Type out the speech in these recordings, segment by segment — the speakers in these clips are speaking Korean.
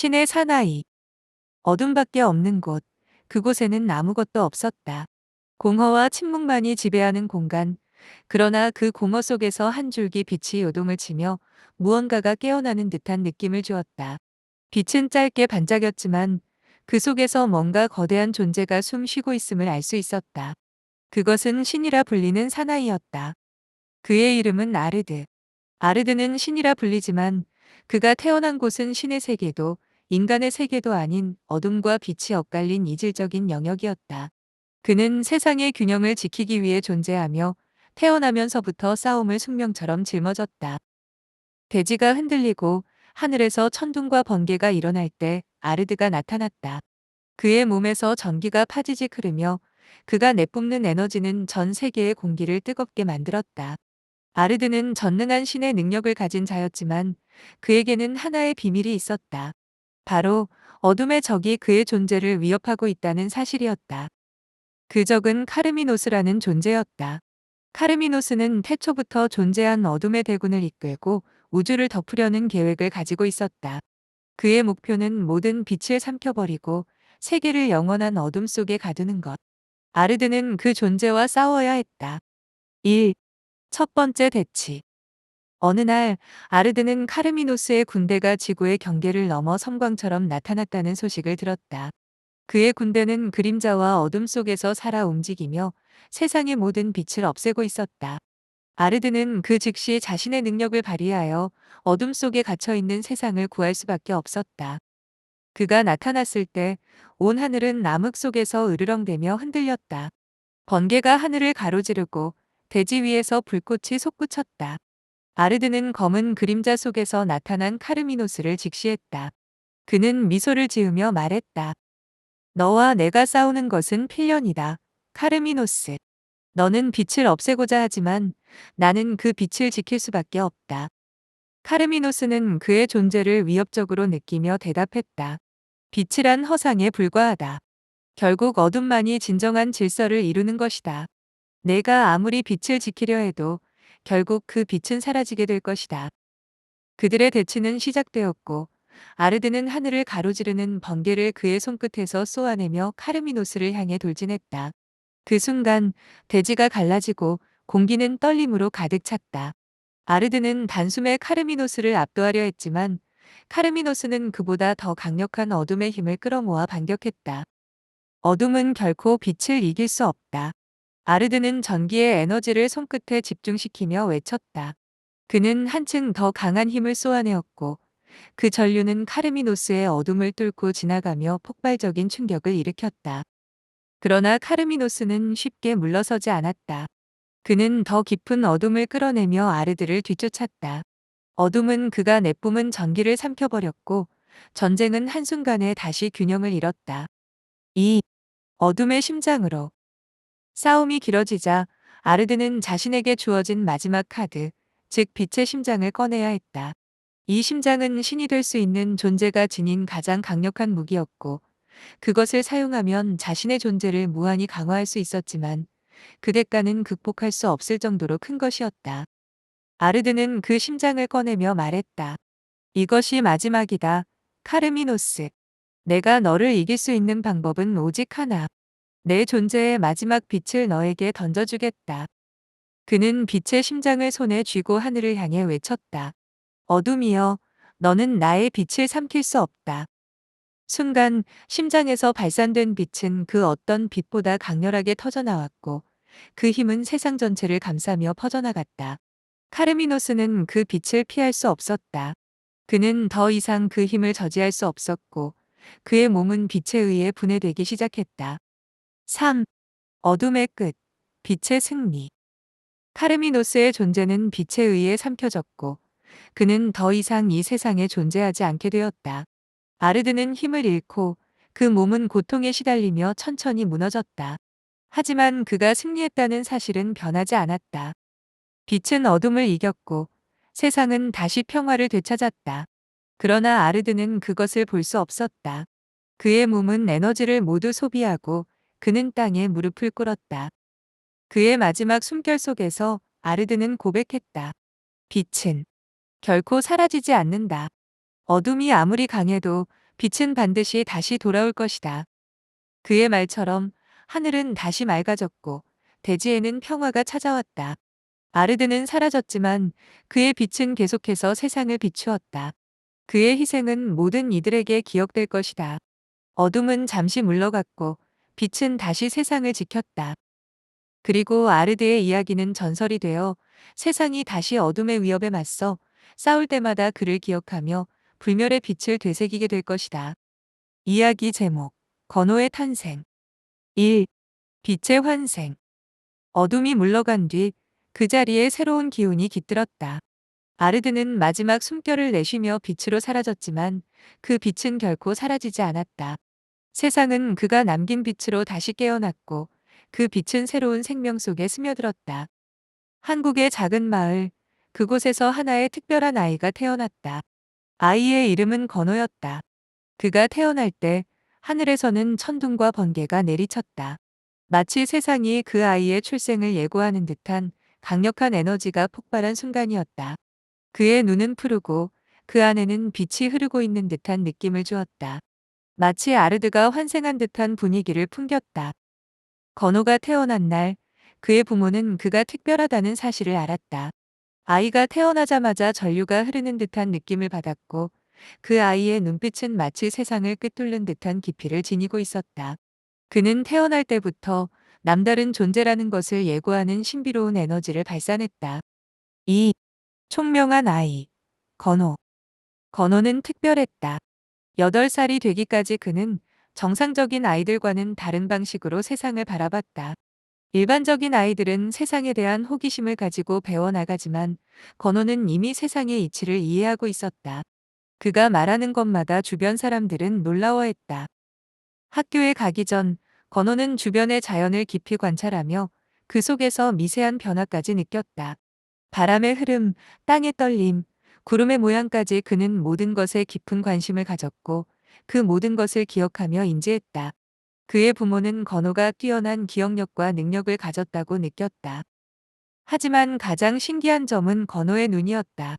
신의 사나이. 어둠밖에 없는 곳. 그곳에는 아무것도 없었다. 공허와 침묵만이 지배하는 공간. 그러나 그 공허 속에서 한 줄기 빛이 요동을 치며 무언가가 깨어나는 듯한 느낌을 주었다. 빛은 짧게 반짝였지만 그 속에서 뭔가 거대한 존재가 숨 쉬고 있음을 알 수 있었다. 그것은 신이라 불리는 사나이였다. 그의 이름은 아르드. 아르드는 신이라 불리지만 그가 태어난 곳은 신의 세계도 인간의 세계도 아닌 어둠과 빛이 엇갈린 이질적인 영역이었다. 그는 세상의 균형을 지키기 위해 존재하며 태어나면서부터 싸움을 숙명처럼 짊어졌다. 대지가 흔들리고 하늘에서 천둥과 번개가 일어날 때 아르드가 나타났다. 그의 몸에서 전기가 파지직 흐르며 그가 내뿜는 에너지는 전 세계의 공기를 뜨겁게 만들었다. 아르드는 전능한 신의 능력을 가진 자였지만 그에게는 하나의 비밀이 있었다. 바로 어둠의 적이 그의 존재를 위협하고 있다는 사실이었다. 그 적은 카르미노스라는 존재였다. 카르미노스는 태초부터 존재한 어둠의 대군을 이끌고 우주를 덮으려는 계획을 가지고 있었다. 그의 목표는 모든 빛을 삼켜버리고 세계를 영원한 어둠 속에 가두는 것. 아르드는 그 존재와 싸워야 했다. 1. 첫 번째 대치. 어느 날 아르드는 카르미노스의 군대가 지구의 경계를 넘어 섬광처럼 나타났다는 소식을 들었다. 그의 군대는 그림자와 어둠 속에서 살아 움직이며 세상의 모든 빛을 없애고 있었다. 아르드는 그 즉시 자신의 능력을 발휘하여 어둠 속에 갇혀 있는 세상을 구할 수밖에 없었다. 그가 나타났을 때 온 하늘은 암흑 속에서 으르렁대며 흔들렸다. 번개가 하늘을 가로지르고 대지 위에서 불꽃이 솟구쳤다. 아르드는 검은 그림자 속에서 나타난 카르미노스를 직시했다. 그는 미소를 지으며 말했다. 너와 내가 싸우는 것은 필연이다. 카르미노스. 너는 빛을 없애고자 하지만 나는 그 빛을 지킬 수밖에 없다. 카르미노스는 그의 존재를 위협적으로 느끼며 대답했다. 빛이란 허상에 불과하다. 결국 어둠만이 진정한 질서를 이루는 것이다. 내가 아무리 빛을 지키려 해도 결국 그 빛은 사라지게 될 것이다. 그들의 대치는 시작되었고 아르드는 하늘을 가로지르는 번개를 그의 손끝에서 쏘아내며 카르미노스를 향해 돌진했다. 그 순간 대지가 갈라지고 공기는 떨림으로 가득 찼다. 아르드는 단숨에 카르미노스를 압도하려 했지만 카르미노스는 그보다 더 강력한 어둠의 힘을 끌어모아 반격했다. 어둠은 결코 빛을 이길 수 없다. 아르드는 전기의 에너지를 손끝에 집중시키며 외쳤다. 그는 한층 더 강한 힘을 쏘아내었고 그 전류는 카르미노스의 어둠을 뚫고 지나가며 폭발적인 충격을 일으켰다. 그러나 카르미노스는 쉽게 물러서지 않았다. 그는 더 깊은 어둠을 끌어내며 아르드를 뒤쫓았다. 어둠은 그가 내뿜은 전기를 삼켜버렸고 전쟁은 한순간에 다시 균형을 잃었다. 2. 어둠의 심장으로. 싸움이 길어지자 아르드는 자신에게 주어진 마지막 카드, 즉 빛의 심장을 꺼내야 했다. 이 심장은 신이 될 수 있는 존재가 지닌 가장 강력한 무기였고 그것을 사용하면 자신의 존재를 무한히 강화할 수 있었지만 그 대가는 극복할 수 없을 정도로 큰 것이었다. 아르드는 그 심장을 꺼내며 말했다. 이것이 마지막이다. 카르미노스. 내가 너를 이길 수 있는 방법은 오직 하나. 내 존재의 마지막 빛을 너에게 던져주겠다. 그는 빛의 심장을 손에 쥐고 하늘을 향해 외쳤다. 어둠이여, 너는 나의 빛을 삼킬 수 없다. 순간 심장에서 발산된 빛은 그 어떤 빛보다 강렬하게 터져나왔고 그 힘은 세상 전체를 감싸며 퍼져나갔다. 카르미노스는 그 빛을 피할 수 없었다. 그는 더 이상 그 힘을 저지할 수 없었고 그의 몸은 빛에 의해 분해되기 시작했다. 3. 어둠의 끝. 빛의 승리. 카르미노스의 존재는 빛에 의해 삼켜졌고 그는 더 이상 이 세상에 존재하지 않게 되었다. 아르드는 힘을 잃고 그 몸은 고통에 시달리며 천천히 무너졌다. 하지만 그가 승리했다는 사실은 변하지 않았다. 빛은 어둠을 이겼고 세상은 다시 평화를 되찾았다. 그러나 아르드는 그것을 볼 수 없었다. 그의 몸은 에너지를 모두 소비하고 그는 땅에 무릎을 꿇었다. 그의 마지막 숨결 속에서 아르드는 고백했다. 빛은 결코 사라지지 않는다. 어둠이 아무리 강해도 빛은 반드시 다시 돌아올 것이다. 그의 말처럼 하늘은 다시 맑아졌고 대지에는 평화가 찾아왔다. 아르드는 사라졌지만 그의 빛은 계속해서 세상을 비추었다. 그의 희생은 모든 이들에게 기억될 것이다. 어둠은 잠시 물러갔고 빛은 다시 세상을 지켰다. 그리고 아르드의 이야기는 전설이 되어 세상이 다시 어둠의 위협에 맞서 싸울 때마다 그를 기억하며 불멸의 빛을 되새기게 될 것이다. 이야기 제목 건호의 탄생 1. 빛의 환생. 어둠이 물러간 뒤 그 자리에 새로운 기운이 깃들었다. 아르드는 마지막 숨결을 내쉬며 빛으로 사라졌지만 그 빛은 결코 사라지지 않았다. 세상은 그가 남긴 빛으로 다시 깨어났고 그 빛은 새로운 생명 속에 스며들었다. 한국의 작은 마을, 그곳에서 하나의 특별한 아이가 태어났다. 아이의 이름은 건호였다. 그가 태어날 때 하늘에서는 천둥과 번개가 내리쳤다. 마치 세상이 그 아이의 출생을 예고하는 듯한 강력한 에너지가 폭발한 순간이었다. 그의 눈은 푸르고 그 안에는 빛이 흐르고 있는 듯한 느낌을 주었다. 마치 아르드가 환생한 듯한 분위기를 풍겼다. 건호가 태어난 날 그의 부모는 그가 특별하다는 사실을 알았다. 아이가 태어나자마자 전류가 흐르는 듯한 느낌을 받았고 그 아이의 눈빛은 마치 세상을 꿰뚫는 듯한 깊이를 지니고 있었다. 그는 태어날 때부터 남다른 존재라는 것을 예고하는 신비로운 에너지를 발산했다. 2. 총명한 아이. 건호. 건호는 특별했다. 8살이 되기까지 그는 정상적인 아이들과는 다른 방식으로 세상을 바라봤다. 일반적인 아이들은 세상에 대한 호기심을 가지고 배워나가지만 건호는 이미 세상의 이치를 이해하고 있었다. 그가 말하는 것마다 주변 사람들은 놀라워했다. 학교에 가기 전 건호는 주변의 자연을 깊이 관찰하며 그 속에서 미세한 변화까지 느꼈다. 바람의 흐름, 땅의 떨림, 구름의 모양까지 그는 모든 것에 깊은 관심을 가졌고 그 모든 것을 기억하며 인지했다. 그의 부모는 건호가 뛰어난 기억력과 능력을 가졌다고 느꼈다. 하지만 가장 신기한 점은 건호의 눈이었다.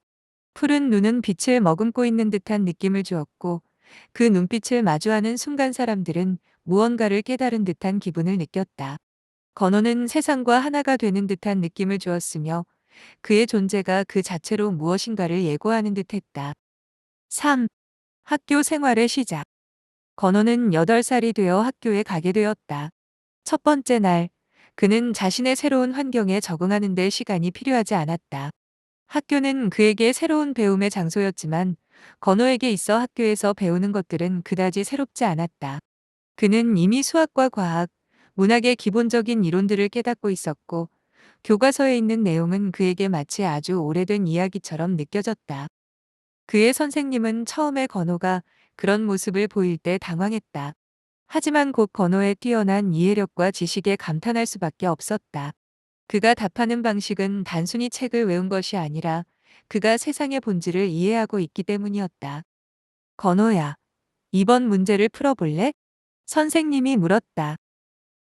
푸른 눈은 빛을 머금고 있는 듯한 느낌을 주었고 그 눈빛을 마주하는 순간 사람들은 무언가를 깨달은 듯한 기분을 느꼈다. 건호는 세상과 하나가 되는 듯한 느낌을 주었으며 그의 존재가 그 자체로 무엇인가를 예고하는 듯했다. 3. 학교 생활의 시작. 건호는 8살이 되어 학교에 가게 되었다. 첫 번째 날, 그는 자신의 새로운 환경에 적응하는 데 시간이 필요하지 않았다. 학교는 그에게 새로운 배움의 장소였지만 건호에게 있어 학교에서 배우는 것들은 그다지 새롭지 않았다. 그는 이미 수학과 과학, 문학의 기본적인 이론들을 깨닫고 있었고 교과서에 있는 내용은 그에게 마치 아주 오래된 이야기처럼 느껴졌다. 그의 선생님은 처음에 건호가 그런 모습을 보일 때 당황했다. 하지만 곧 건호의 뛰어난 이해력과 지식에 감탄할 수밖에 없었다. 그가 답하는 방식은 단순히 책을 외운 것이 아니라 그가 세상의 본질을 이해하고 있기 때문이었다. 건호야, 이번 문제를 풀어볼래? 선생님이 물었다.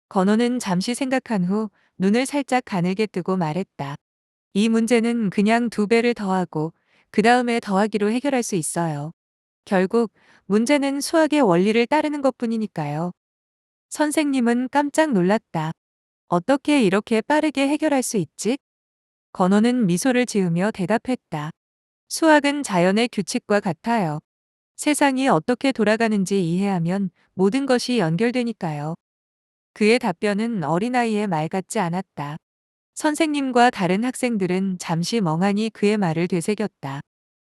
건호는 잠시 생각한 후 눈을 살짝 가늘게 뜨고 말했다. 이 문제는 그냥 2배를 더하고 그 다음에 더하기로 해결할 수 있어요. 결국 문제는 수학의 원리를 따르는 것뿐이니까요. 선생님은 깜짝 놀랐다. 어떻게 이렇게 빠르게 해결할 수 있지? 건호는 미소를 지으며 대답했다. 수학은 자연의 규칙과 같아요. 세상이 어떻게 돌아가는지 이해하면 모든 것이 연결되니까요. 그의 답변은 어린아이의 말 같지 않았다. 선생님과 다른 학생들은 잠시 멍하니 그의 말을 되새겼다.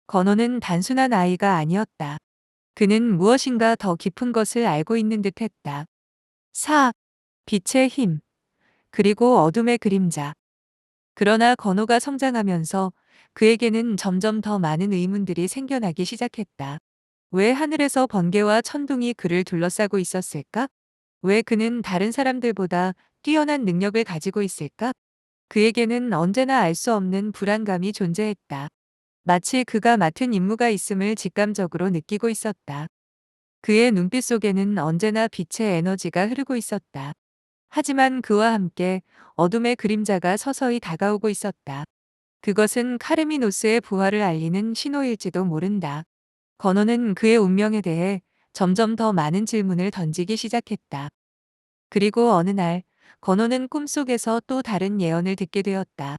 건호는 단순한 아이가 아니었다. 그는 무엇인가 더 깊은 것을 알고 있는 듯 했다. 4. 빛의 힘, 그리고 어둠의 그림자. 그러나 건호가 성장하면서 그에게는 점점 더 많은 의문들이 생겨나기 시작했다. 왜 하늘에서 번개와 천둥이 그를 둘러싸고 있었을까? 왜 그는 다른 사람들보다 뛰어난 능력을 가지고 있을까? 그에게는 언제나 알 수 없는 불안감이 존재했다. 마치 그가 맡은 임무가 있음을 직감적으로 느끼고 있었다. 그의 눈빛 속에는 언제나 빛의 에너지가 흐르고 있었다. 하지만 그와 함께 어둠의 그림자가 서서히 다가오고 있었다. 그것은 카르미노스의 부활을 알리는 신호일지도 모른다. 건호는 그의 운명에 대해 점점 더 많은 질문을 던지기 시작했다. 그리고 어느 날, 건호는 꿈속에서 또 다른 예언을 듣게 되었다.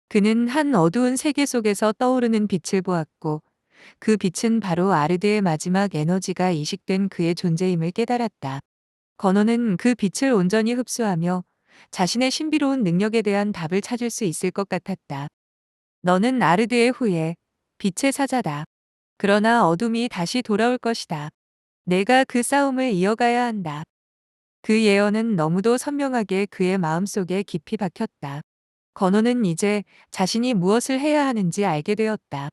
그는 한 어두운 세계 속에서 떠오르는 빛을 보았고, 그 빛은 바로 아르드의 마지막 에너지가 이식된 그의 존재임을 깨달았다. 건호는 그 빛을 온전히 흡수하며 자신의 신비로운 능력에 대한 답을 찾을 수 있을 것 같았다. 너는 아르드의 후예, 빛의 사자다. 그러나 어둠이 다시 돌아올 것이다. 내가 그 싸움을 이어가야 한다. 그 예언은 너무도 선명하게 그의 마음속에 깊이 박혔다. 건호는 이제 자신이 무엇을 해야 하는지 알게 되었다.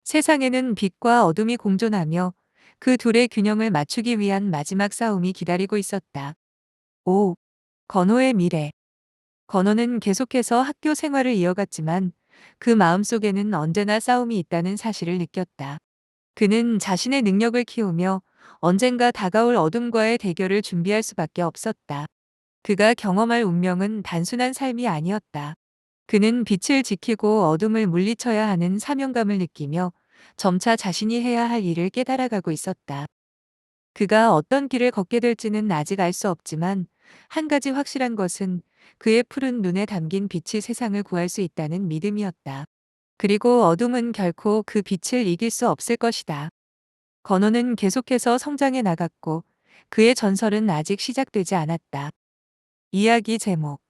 세상에는 빛과 어둠이 공존하며 그 둘의 균형을 맞추기 위한 마지막 싸움이 기다리고 있었다. 5. 건호의 미래. 건호는 계속해서 학교 생활을 이어갔지만 그 마음속에는 언제나 싸움이 있다는 사실을 느꼈다. 그는 자신의 능력을 키우며 언젠가 다가올 어둠과의 대결을 준비할 수밖에 없었다. 그가 경험할 운명은 단순한 삶이 아니었다. 그는 빛을 지키고 어둠을 물리쳐야 하는 사명감을 느끼며 점차 자신이 해야 할 일을 깨달아가고 있었다. 그가 어떤 길을 걷게 될지는 아직 알 수 없지만 한 가지 확실한 것은 그의 푸른 눈에 담긴 빛이 세상을 구할 수 있다는 믿음이었다. 그리고 어둠은 결코 그 빛을 이길 수 없을 것이다. 건호는 계속해서 성장해 나갔고 그의 전설은 아직 시작되지 않았다. 이야기 제목: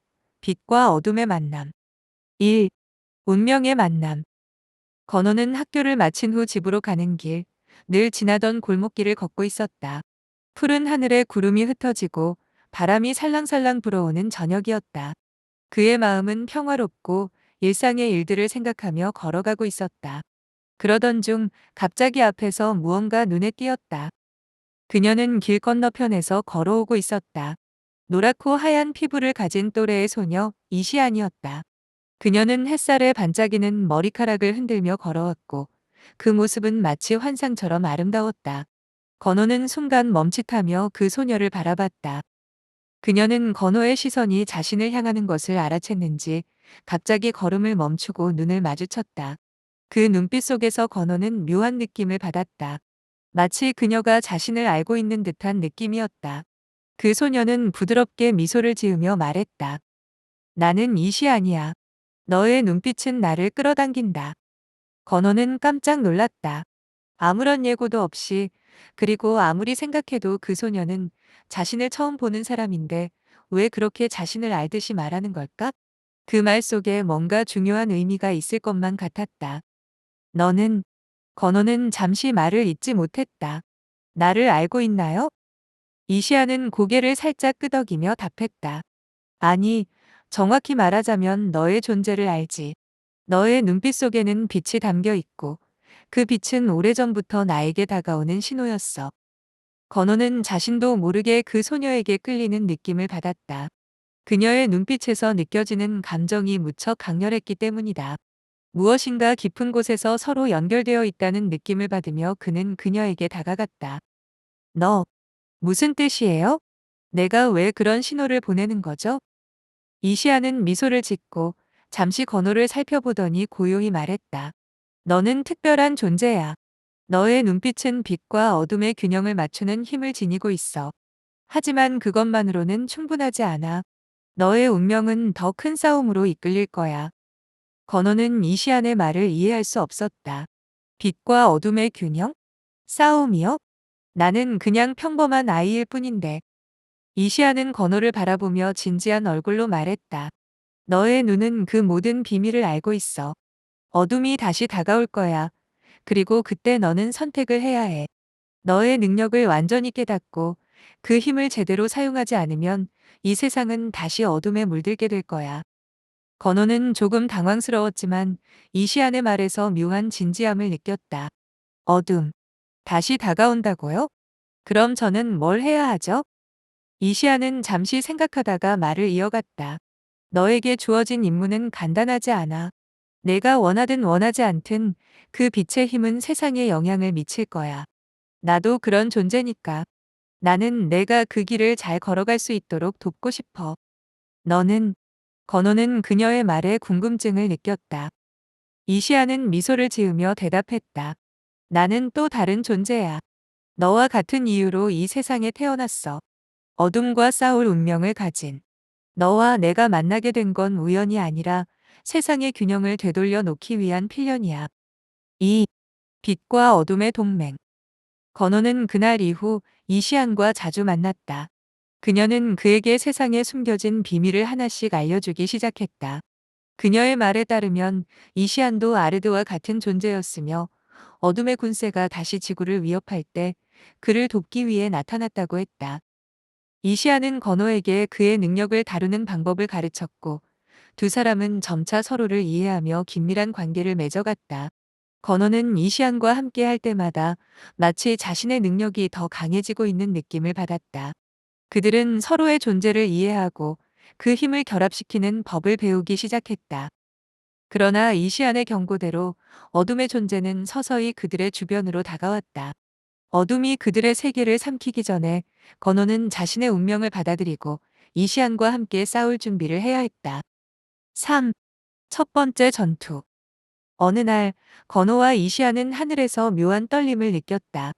빛과 어둠의 만남. 1. 운명의 만남. 건호는 학교를 마친 후 집으로 가는 길, 늘 지나던 골목길을 걷고 있었다. 푸른 하늘에 구름이 흩어지고 바람이 살랑살랑 불어오는 저녁이었다. 그의 마음은 평화롭고 일상의 일들을 생각하며 걸어가고 있었다. 그러던 중 갑자기 앞에서 무언가 눈에 띄었다. 그녀는 길 건너편에서 걸어오고 있었다. 노랗고 하얀 피부를 가진 또래의 소녀 이시안이었다. 그녀는 햇살에 반짝이는 머리카락을 흔들며 걸어왔고 그 모습은 마치 환상처럼 아름다웠다. 건호는 순간 멈칫하며 그 소녀를 바라봤다. 그녀는 건호의 시선이 자신을 향하는 것을 알아챘는지 갑자기 걸음을 멈추고 눈을 마주쳤다. 그 눈빛 속에서 건호는 묘한 느낌을 받았다. 마치 그녀가 자신을 알고 있는 듯한 느낌이었다. 그 소녀는 부드럽게 미소를 지으며 말했다. 나는 이시안이야. 너의 눈빛은 나를 끌어당긴다. 건호는 깜짝 놀랐다. 아무런 예고도 없이, 그리고 아무리 생각해도 그 소녀는 자신을 처음 보는 사람인데 왜 그렇게 자신을 알듯이 말하는 걸까? 그 말 속에 뭔가 중요한 의미가 있을 것만 같았다. 너는, 건호는 잠시 말을 잇지 못했다. 나를 알고 있나요? 이시아는 고개를 살짝 끄덕이며 답했다. 아니, 정확히 말하자면 너의 존재를 알지. 너의 눈빛 속에는 빛이 담겨 있고 그 빛은 오래전부터 나에게 다가오는 신호였어. 건호는 자신도 모르게 그 소녀에게 끌리는 느낌을 받았다. 그녀의 눈빛에서 느껴지는 감정이 무척 강렬했기 때문이다. 무엇인가 깊은 곳에서 서로 연결되어 있다는 느낌을 받으며 그는 그녀에게 다가갔다. 너, 무슨 뜻이에요? 내가 왜 그런 신호를 보내는 거죠? 이시아는 미소를 짓고 잠시 건호를 살펴보더니 고요히 말했다. 너는 특별한 존재야. 너의 눈빛은 빛과 어둠의 균형을 맞추는 힘을 지니고 있어. 하지만 그것만으로는 충분하지 않아. 너의 운명은 더 큰 싸움으로 이끌릴 거야. 건호는 이시안의 말을 이해할 수 없었다. 빛과 어둠의 균형? 싸움이요? 나는 그냥 평범한 아이일 뿐인데. 이시안은 건호를 바라보며 진지한 얼굴로 말했다. 너의 눈은 그 모든 비밀을 알고 있어. 어둠이 다시 다가올 거야. 그리고 그때 너는 선택을 해야 해. 너의 능력을 완전히 깨닫고 그 힘을 제대로 사용하지 않으면 이 세상은 다시 어둠에 물들게 될 거야. 건호는 조금 당황스러웠지만 이시안의 말에서 묘한 진지함을 느꼈다. 어둠. 다시 다가온다고요? 그럼 저는 뭘 해야 하죠? 이시안은 잠시 생각하다가 말을 이어갔다. 너에게 주어진 임무는 간단하지 않아. 내가 원하든 원하지 않든 그 빛의 힘은 세상에 영향을 미칠 거야. 나도 그런 존재니까. 나는 내가 그 길을 잘 걸어갈 수 있도록 돕고 싶어. 너는? 건호는 그녀의 말에 궁금증을 느꼈다. 이시아는 미소를 지으며 대답했다. 나는 또 다른 존재야. 너와 같은 이유로 이 세상에 태어났어. 어둠과 싸울 운명을 가진 너와 내가 만나게 된 건 우연이 아니라 세상의 균형을 되돌려 놓기 위한 필연이야. 이 빛과 어둠의 동맹. 건호는 그날 이후 이시안과 자주 만났다. 그녀는 그에게 세상에 숨겨진 비밀을 하나씩 알려주기 시작했다. 그녀의 말에 따르면 이시안도 아르드와 같은 존재였으며 어둠의 군세가 다시 지구를 위협할 때 그를 돕기 위해 나타났다고 했다. 이시안은 건호에게 그의 능력을 다루는 방법을 가르쳤고 두 사람은 점차 서로를 이해하며 긴밀한 관계를 맺어갔다. 건호는 이시안과 함께 할 때마다 마치 자신의 능력이 더 강해지고 있는 느낌을 받았다. 그들은 서로의 존재를 이해하고 그 힘을 결합시키는 법을 배우기 시작했다. 그러나 이시안의 경고대로 어둠의 존재는 서서히 그들의 주변으로 다가왔다. 어둠이 그들의 세계를 삼키기 전에 건호는 자신의 운명을 받아들이고 이시안과 함께 싸울 준비를 해야 했다. 3. 첫 번째 전투. 어느 날 건호와 이시안은 하늘에서 묘한 떨림을 느꼈다.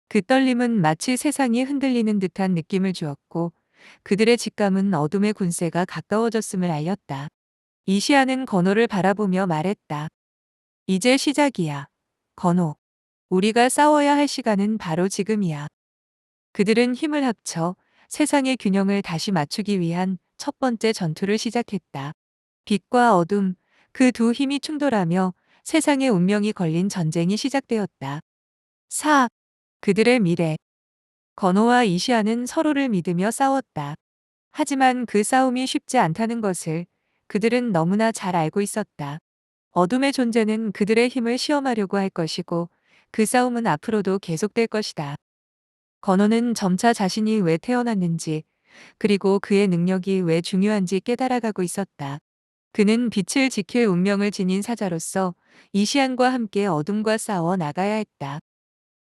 그 떨림은 마치 세상이 흔들리는 듯한 느낌을 주었고 그들의 직감은 어둠의 군세가 가까워졌음을 알렸다. 이시안은 건호를 바라보며 말했다. 이제 시작이야. 건호. 우리가 싸워야 할 시간은 바로 지금이야. 그들은 힘을 합쳐 세상의 균형을 다시 맞추기 위한 첫 번째 전투를 시작했다. 빛과 어둠, 그 두 힘이 충돌하며 세상의 운명이 걸린 전쟁이 시작되었다. 4. 그들의 미래. 건호와 이시아는 서로를 믿으며 싸웠다. 하지만 그 싸움이 쉽지 않다는 것을 그들은 너무나 잘 알고 있었다. 어둠의 존재는 그들의 힘을 시험하려고 할 것이고 그 싸움은 앞으로도 계속될 것이다. 건호는 점차 자신이 왜 태어났는지 그리고 그의 능력이 왜 중요한지 깨달아가고 있었다. 그는 빛을 지킬 운명을 지닌 사자로서 이시안과 함께 어둠과 싸워 나가야 했다.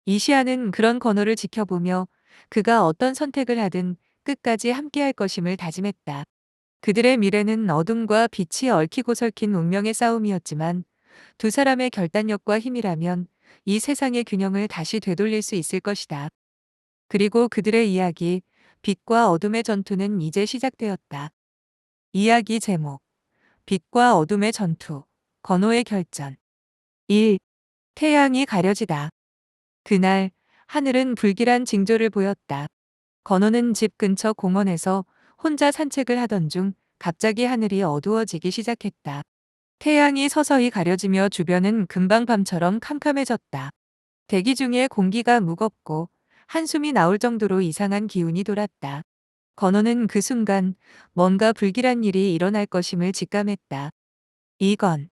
이시안은 그런 건호를 지켜보며 그가 어떤 선택을 하든 끝까지 함께할 것임을 다짐했다. 그들의 미래는 어둠과 빛이 얽히고 설킨 운명의 싸움이었지만 두 사람의 결단력과 힘이라면 이 세상의 균형을 다시 되돌릴 수 있을 것이다. 그리고 그들의 이야기, 빛과 어둠의 전투는 이제 시작되었다. 이야기 제목, 빛과 어둠의 전투, 건호의 결전. 1. 태양이 가려지다. 그날 하늘은 불길한 징조를 보였다. 건호는 집 근처 공원에서 혼자 산책을 하던 중 갑자기 하늘이 어두워지기 시작했다. 태양이 서서히 가려지며 주변은 금방 밤처럼 캄캄해졌다. 대기 중에 공기가 무겁고 한숨이 나올 정도로 이상한 기운이 돌았다. 건호는 그 순간 뭔가 불길한 일이 일어날 것임을 직감했다. 이건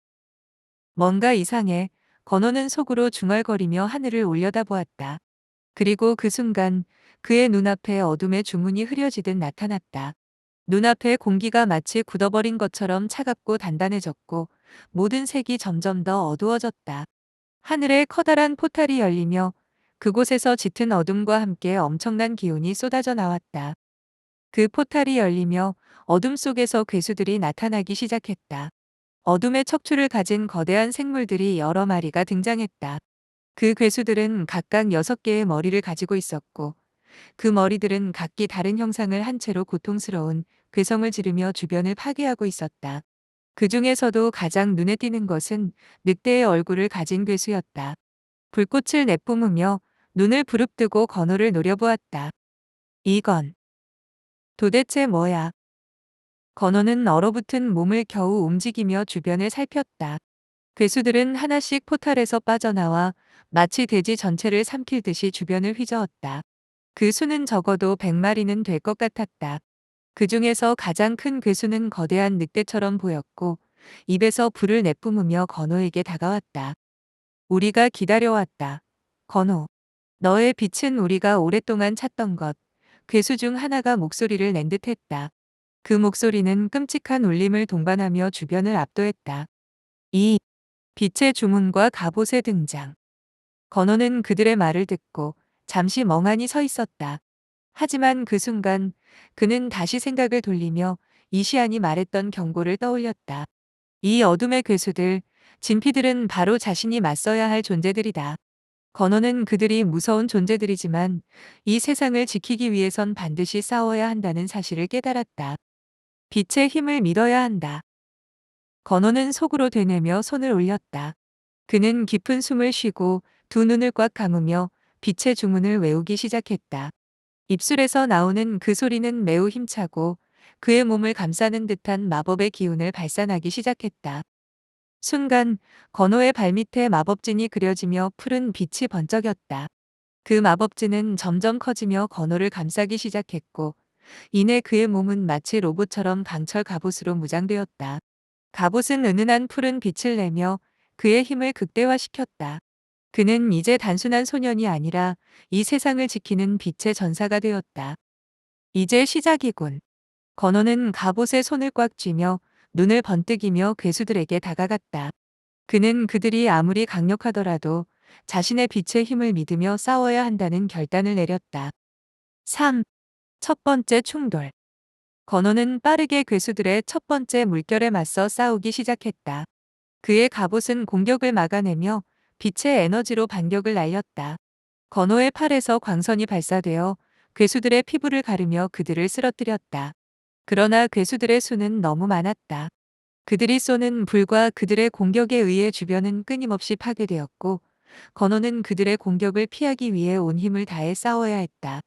뭔가 이상해. 건호는 속으로 중얼거리며 하늘을 올려다보았다. 그리고 그 순간 그의 눈앞에 어둠의 주문이 흐려지듯 나타났다. 눈앞의 공기가 마치 굳어버린 것처럼 차갑고 단단해졌고 모든 색이 점점 더 어두워졌다. 하늘에 커다란 포탈이 열리며 그곳에서 짙은 어둠과 함께 엄청난 기운이 쏟아져 나왔다. 그 포탈이 열리며 어둠 속에서 괴수들이 나타나기 시작했다. 어둠의 척추를 가진 거대한 생물들이 여러 마리가 등장했다. 그 괴수들은 각각 6개의 머리를 가지고 있었고 그 머리들은 각기 다른 형상을 한 채로 고통스러운 괴성을 지르며 주변을 파괴하고 있었다. 그 중에서도 가장 눈에 띄는 것은 늑대의 얼굴을 가진 괴수였다. 불꽃을 내뿜으며 눈을 부릅뜨고 건호를 노려보았다. 이건 도대체 뭐야? 건호는 얼어붙은 몸을 겨우 움직이며 주변을 살폈다. 괴수들은 하나씩 포탈에서 빠져나와 마치 돼지 전체를 삼킬 듯이 주변을 휘저었다. 그 수는 적어도 100마리는 될 것 같았다. 그 중에서 가장 큰 괴수는 거대한 늑대처럼 보였고 입에서 불을 내뿜으며 건호에게 다가왔다. 우리가 기다려왔다. 건호. 너의 빛은 우리가 오랫동안 찾던 것. 괴수 중 하나가 목소리를 낸 듯했다. 그 목소리는 끔찍한 울림을 동반하며 주변을 압도했다. 이 빛의 주문과 갑옷의 등장. 건호는 그들의 말을 듣고 잠시 멍하니 서 있었다. 하지만 그 순간 그는 다시 생각을 돌리며 이시안이 말했던 경고를 떠올렸다. 이 어둠의 괴수들, 진피들은 바로 자신이 맞서야 할 존재들이다. 건호는 그들이 무서운 존재들이지만 이 세상을 지키기 위해선 반드시 싸워야 한다는 사실을 깨달았다. 빛의 힘을 믿어야 한다. 건호는 속으로 되뇌며 손을 올렸다. 그는 깊은 숨을 쉬고 두 눈을 꽉 감으며 빛의 주문을 외우기 시작했다. 입술에서 나오는 그 소리는 매우 힘차고 그의 몸을 감싸는 듯한 마법의 기운을 발산하기 시작했다. 순간 건호의 발밑에 마법진이 그려지며 푸른 빛이 번쩍였다. 그 마법진은 점점 커지며 건호를 감싸기 시작했고 이내 그의 몸은 마치 로봇처럼 강철 갑옷으로 무장되었다. 갑옷은 은은한 푸른 빛을 내며 그의 힘을 극대화시켰다. 그는 이제 단순한 소년이 아니라 이 세상을 지키는 빛의 전사가 되었다. 이제 시작이군. 건호는 갑옷에 손을 꽉 쥐며 눈을 번뜩이며 괴수들에게 다가갔다. 그는 그들이 아무리 강력하더라도 자신의 빛의 힘을 믿으며 싸워야 한다는 결단을 내렸다. 3. 첫 번째 충돌. 건호는 빠르게 괴수들의 첫 번째 물결에 맞서 싸우기 시작했다. 그의 갑옷은 공격을 막아내며 빛의 에너지로 반격을 날렸다. 건호의 팔에서 광선이 발사되어 괴수들의 피부를 가르며 그들을 쓰러뜨렸다. 그러나 괴수들의 수는 너무 많았다. 그들이 쏘는 불과 그들의 공격에 의해 주변은 끊임없이 파괴되었고 건호는 그들의 공격을 피하기 위해 온 힘을 다해 싸워야 했다.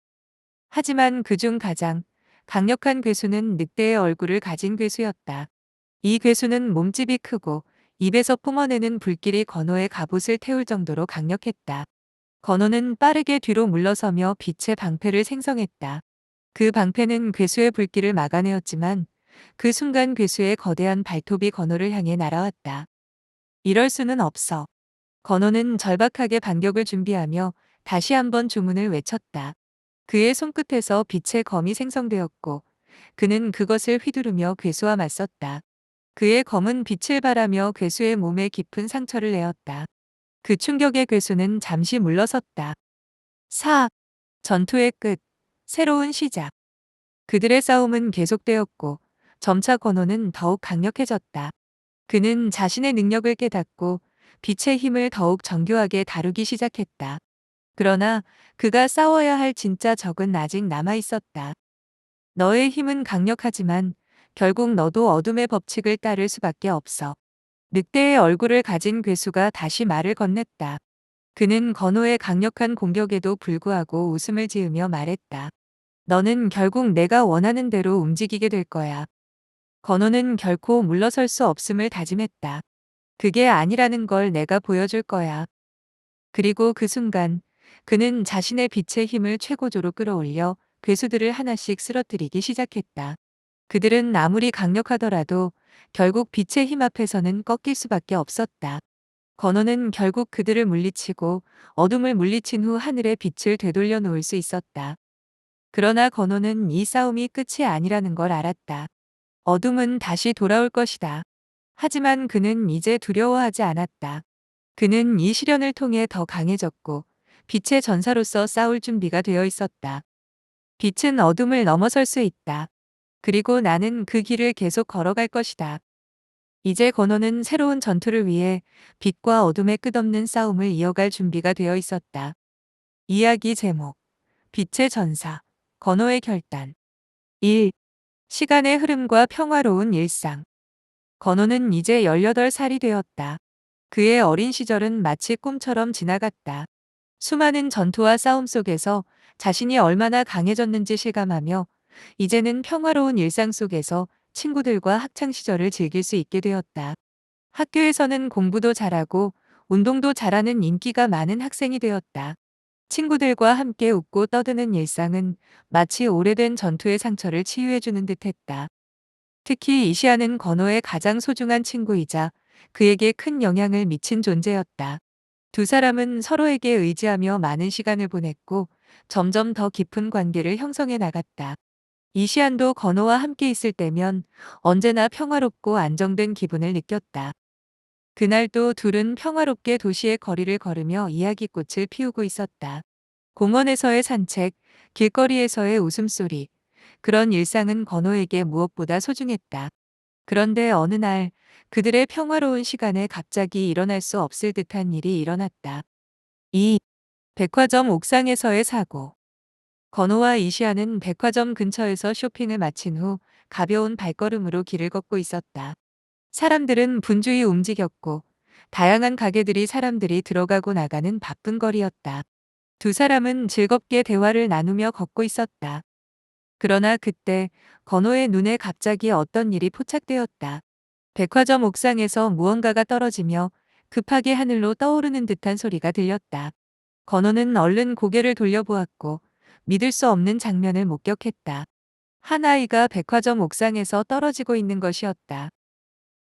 하지만 그중 가장 강력한 괴수는 늑대의 얼굴을 가진 괴수였다. 이 괴수는 몸집이 크고 입에서 뿜어내는 불길이 건호의 갑옷을 태울 정도로 강력했다. 건호는 빠르게 뒤로 물러서며 빛의 방패를 생성했다. 그 방패는 괴수의 불길을 막아내었지만 그 순간 괴수의 거대한 발톱이 건호를 향해 날아왔다. 이럴 수는 없어. 건호는 절박하게 반격을 준비하며 다시 한번 주문을 외쳤다. 그의 손끝에서 빛의 검이 생성되었고 그는 그것을 휘두르며 괴수와 맞섰다. 그의 검은 빛을 발하며 괴수의 몸에 깊은 상처를 내었다. 그 충격에 괴수는 잠시 물러섰다. 4. 전투의 끝. 새로운 시작. 그들의 싸움은 계속되었고 점차 건호는 더욱 강력해졌다. 그는 자신의 능력을 깨닫고 빛의 힘을 더욱 정교하게 다루기 시작했다. 그러나 그가 싸워야 할 진짜 적은 아직 남아 있었다. 너의 힘은 강력하지만 결국 너도 어둠의 법칙을 따를 수밖에 없어. 늑대의 얼굴을 가진 괴수가 다시 말을 건넸다. 그는 건호의 강력한 공격에도 불구하고 웃음을 지으며 말했다. 너는 결국 내가 원하는 대로 움직이게 될 거야. 건호는 결코 물러설 수 없음을 다짐했다. 그게 아니라는 걸 내가 보여줄 거야. 그리고 그 순간 그는 자신의 빛의 힘을 최고조로 끌어올려 괴수들을 하나씩 쓰러뜨리기 시작했다. 그들은 아무리 강력하더라도 결국 빛의 힘 앞에서는 꺾일 수밖에 없었다. 건호는 결국 그들을 물리치고 어둠을 물리친 후 하늘의 빛을 되돌려 놓을 수 있었다. 그러나 건호는 이 싸움이 끝이 아니라는 걸 알았다. 어둠은 다시 돌아올 것이다. 하지만 그는 이제 두려워하지 않았다. 그는 이 시련을 통해 더 강해졌고 빛의 전사로서 싸울 준비가 되어 있었다. 빛은 어둠을 넘어설 수 있다. 그리고 나는 그 길을 계속 걸어갈 것이다. 이제 건호는 새로운 전투를 위해 빛과 어둠의 끝없는 싸움을 이어갈 준비가 되어 있었다. 이야기 제목. 빛의 전사. 건호의 결단. 1. 시간의 흐름과 평화로운 일상. 건호는 이제 18살이 되었다. 그의 어린 시절은 마치 꿈처럼 지나갔다. 수많은 전투와 싸움 속에서 자신이 얼마나 강해졌는지 실감하며 이제는 평화로운 일상 속에서 친구들과 학창 시절을 즐길 수 있게 되었다. 학교에서는 공부도 잘하고 운동도 잘하는 인기가 많은 학생이 되었다. 친구들과 함께 웃고 떠드는 일상은 마치 오래된 전투의 상처를 치유해주는 듯했다. 특히 이시아는 건호의 가장 소중한 친구이자 그에게 큰 영향을 미친 존재였다. 두 사람은 서로에게 의지하며 많은 시간을 보냈고 점점 더 깊은 관계를 형성해 나갔다. 이시안도 건호와 함께 있을 때면 언제나 평화롭고 안정된 기분을 느꼈다. 그날도 둘은 평화롭게 도시의 거리를 걸으며 이야기꽃을 피우고 있었다. 공원에서의 산책, 길거리에서의 웃음소리, 그런 일상은 건호에게 무엇보다 소중했다. 그런데 어느 날 그들의 평화로운 시간에 갑자기 일어날 수 없을 듯한 일이 일어났다. 2. 백화점 옥상에서의 사고. 건호와 이시아는 백화점 근처에서 쇼핑을 마친 후 가벼운 발걸음으로 길을 걷고 있었다. 사람들은 분주히 움직였고 다양한 가게들이 사람들이 들어가고 나가는 바쁜 거리였다. 두 사람은 즐겁게 대화를 나누며 걷고 있었다. 그러나 그때 건호의 눈에 갑자기 어떤 일이 포착되었다. 백화점 옥상에서 무언가가 떨어지며 급하게 하늘로 떠오르는 듯한 소리가 들렸다. 건호는 얼른 고개를 돌려보았고 믿을 수 없는 장면을 목격했다. 한 아이가 백화점 옥상에서 떨어지고 있는 것이었다.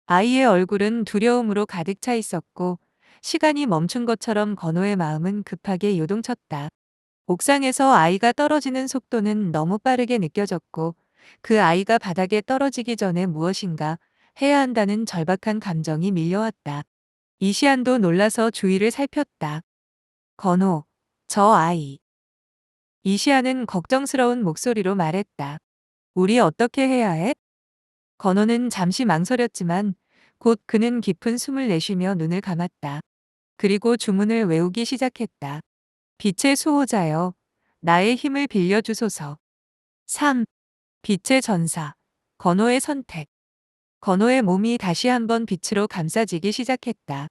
아이의 얼굴은 두려움으로 가득 차 있었고 시간이 멈춘 것처럼 건호의 마음은 급하게 요동쳤다. 옥상에서 아이가 떨어지는 속도는 너무 빠르게 느껴졌고 그 아이가 바닥에 떨어지기 전에 무엇인가 해야 한다는 절박한 감정이 밀려왔다. 이시안도 놀라서 주위를 살폈다. 건호, 저 아이. 이시안은 걱정스러운 목소리로 말했다. 우리 어떻게 해야 해? 건호는 잠시 망설였지만 곧 그는 깊은 숨을 내쉬며 눈을 감았다. 그리고 주문을 외우기 시작했다. 빛의 수호자여, 나의 힘을 빌려주소서. 3. 빛의 전사. 건호의 선택. 건호의 몸이 다시 한번 빛으로 감싸지기 시작했다.